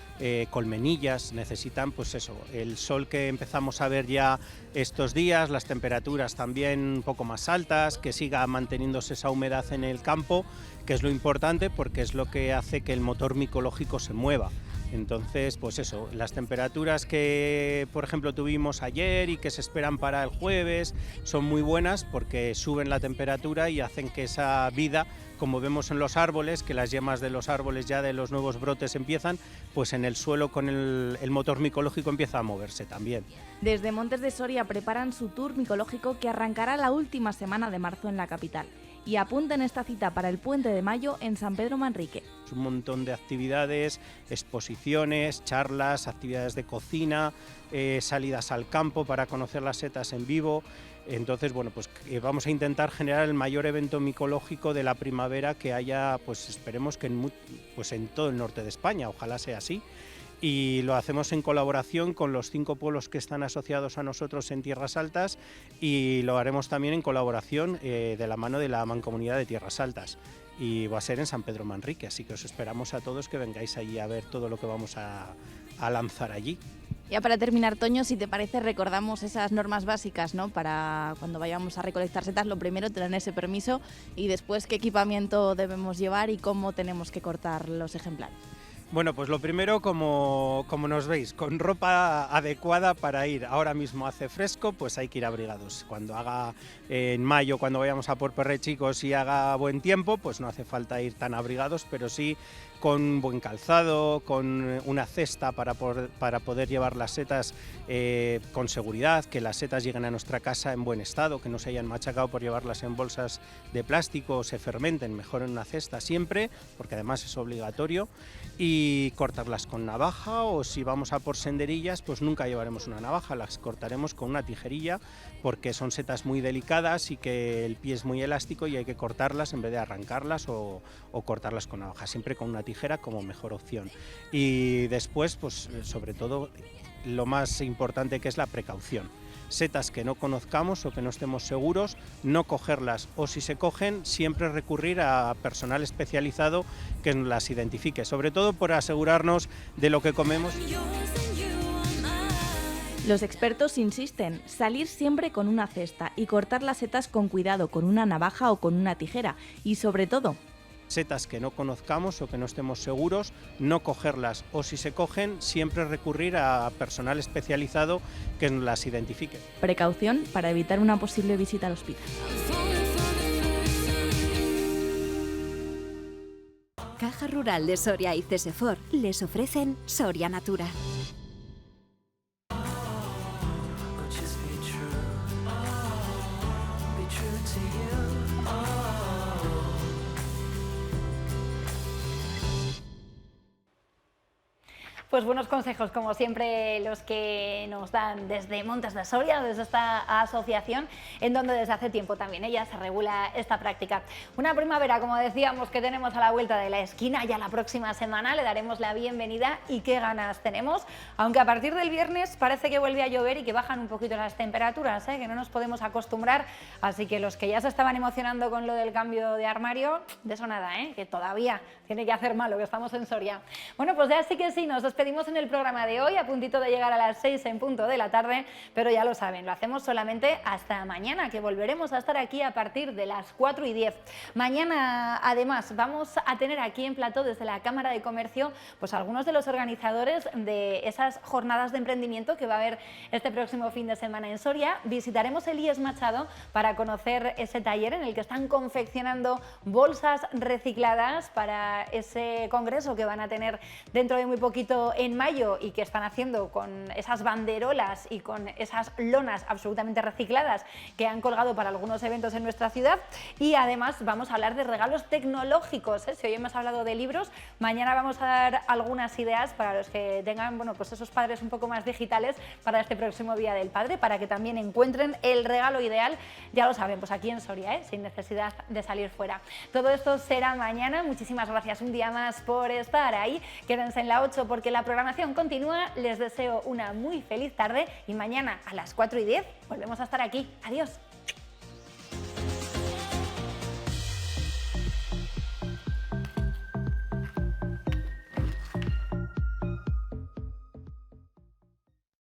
Speaker 23: colmenillas, necesitan pues eso, el sol que empezamos a ver ya estos días, las temperaturas también un poco más altas, que siga manteniéndose esa humedad en el campo, que es lo importante porque es lo que hace que el motor micológico se mueva. Entonces, pues eso, las temperaturas que, por ejemplo, tuvimos ayer y que se esperan para el jueves son muy buenas porque suben la temperatura y hacen que esa vida, como vemos en los árboles, que las yemas de los árboles ya de los nuevos brotes empiezan, pues en el suelo con el motor micológico empieza a moverse también.
Speaker 22: Desde Montes de Soria preparan su tour micológico que arrancará la última semana de marzo en la capital. Y apunten esta cita para el Puente de Mayo en San Pedro Manrique.
Speaker 23: Un montón de actividades, exposiciones, charlas, actividades de cocina, salidas al campo para conocer las setas en vivo. Entonces, bueno, pues vamos a intentar generar el mayor evento micológico de la primavera que haya, pues esperemos que en todo el norte de España, ojalá sea así. Y lo hacemos en colaboración con los 5 pueblos que están asociados a nosotros en Tierras Altas y lo haremos también en colaboración de la mano de la Mancomunidad de Tierras Altas. Y va a ser en San Pedro Manrique, así que os esperamos a todos que vengáis allí a ver todo lo que vamos a lanzar allí.
Speaker 22: Ya para terminar, Toño, si te parece, recordamos esas normas básicas, ¿no? Para cuando vayamos a recolectar setas, lo primero, tener ese permiso y después qué equipamiento debemos llevar y cómo tenemos que cortar los ejemplares.
Speaker 23: Bueno, pues lo primero, como nos veis, con ropa adecuada para ir. Ahora mismo hace fresco, pues hay que ir abrigados. Cuando haga en mayo, cuando vayamos a por perrechicos y haga buen tiempo, pues no hace falta ir tan abrigados, pero sí con buen calzado, con una cesta para poder llevar las setas con seguridad, que las setas lleguen a nuestra casa en buen estado, que no se hayan machacado por llevarlas en bolsas de plástico o se fermenten, mejor en una cesta siempre, porque además es obligatorio, y cortarlas con navaja, o si vamos a por senderillas, pues nunca llevaremos una navaja, las cortaremos con una tijerilla, porque son setas muy delicadas y que el pie es muy elástico y hay que cortarlas en vez de arrancarlas o cortarlas con navaja, siempre con una tijera como mejor opción. Y después, pues sobre todo, lo más importante que es la precaución. Setas que no conozcamos o que no estemos seguros, no cogerlas, o si se cogen, siempre recurrir a personal especializado que las identifique, sobre todo por asegurarnos de lo que comemos.
Speaker 22: Los expertos insisten, salir siempre con una cesta y cortar las setas con cuidado, con una navaja o con una tijera, y sobre todo,
Speaker 23: setas que no conozcamos o que no estemos seguros, no cogerlas, o si se cogen, siempre recurrir a personal especializado que las identifique.
Speaker 22: Precaución para evitar una posible visita al hospital.
Speaker 2: Caja Rural de Soria y CESEFOR les ofrecen Soria Natura.
Speaker 1: Pues buenos consejos, como siempre, los que nos dan desde Montes de Soria, desde esta asociación, en donde desde hace tiempo también ya se regula esta práctica. Una primavera, como decíamos, que tenemos a la vuelta de la esquina. Ya la próxima semana le daremos la bienvenida y qué ganas tenemos, aunque a partir del viernes parece que vuelve a llover y que bajan un poquito las temperaturas, que no nos podemos acostumbrar, así que los que ya se estaban emocionando con lo del cambio de armario, de eso nada, que todavía tiene que hacer malo, que estamos en Soria. Bueno, pues ya sí que sí, nos despedimos en el programa de hoy, a puntito de llegar a las 6 en punto de la tarde, pero ya lo saben, lo hacemos solamente hasta mañana, que volveremos a estar aquí a partir de las 4:10. Mañana, además, vamos a tener aquí en plató desde la Cámara de Comercio, pues algunos de los organizadores de esas jornadas de emprendimiento que va a haber este próximo fin de semana en Soria. Visitaremos el IES Machado para conocer ese taller en el que están confeccionando bolsas recicladas para ese congreso que van a tener dentro de muy poquito en mayo y que están haciendo con esas banderolas y con esas lonas absolutamente recicladas que han colgado para algunos eventos en nuestra ciudad. Y además vamos a hablar de regalos tecnológicos, Si hoy hemos hablado de libros, mañana vamos a dar algunas ideas para los que tengan, bueno, pues esos padres un poco más digitales para este próximo Día del Padre, para que también encuentren el regalo ideal, ya lo saben, pues aquí en Soria, sin necesidad de salir fuera. Todo esto será mañana. Muchísimas gracias un día más por estar ahí. Quédense en la 8 porque la programación continúa. Les deseo una muy feliz tarde y mañana a las 4:10 volvemos a estar aquí. Adiós.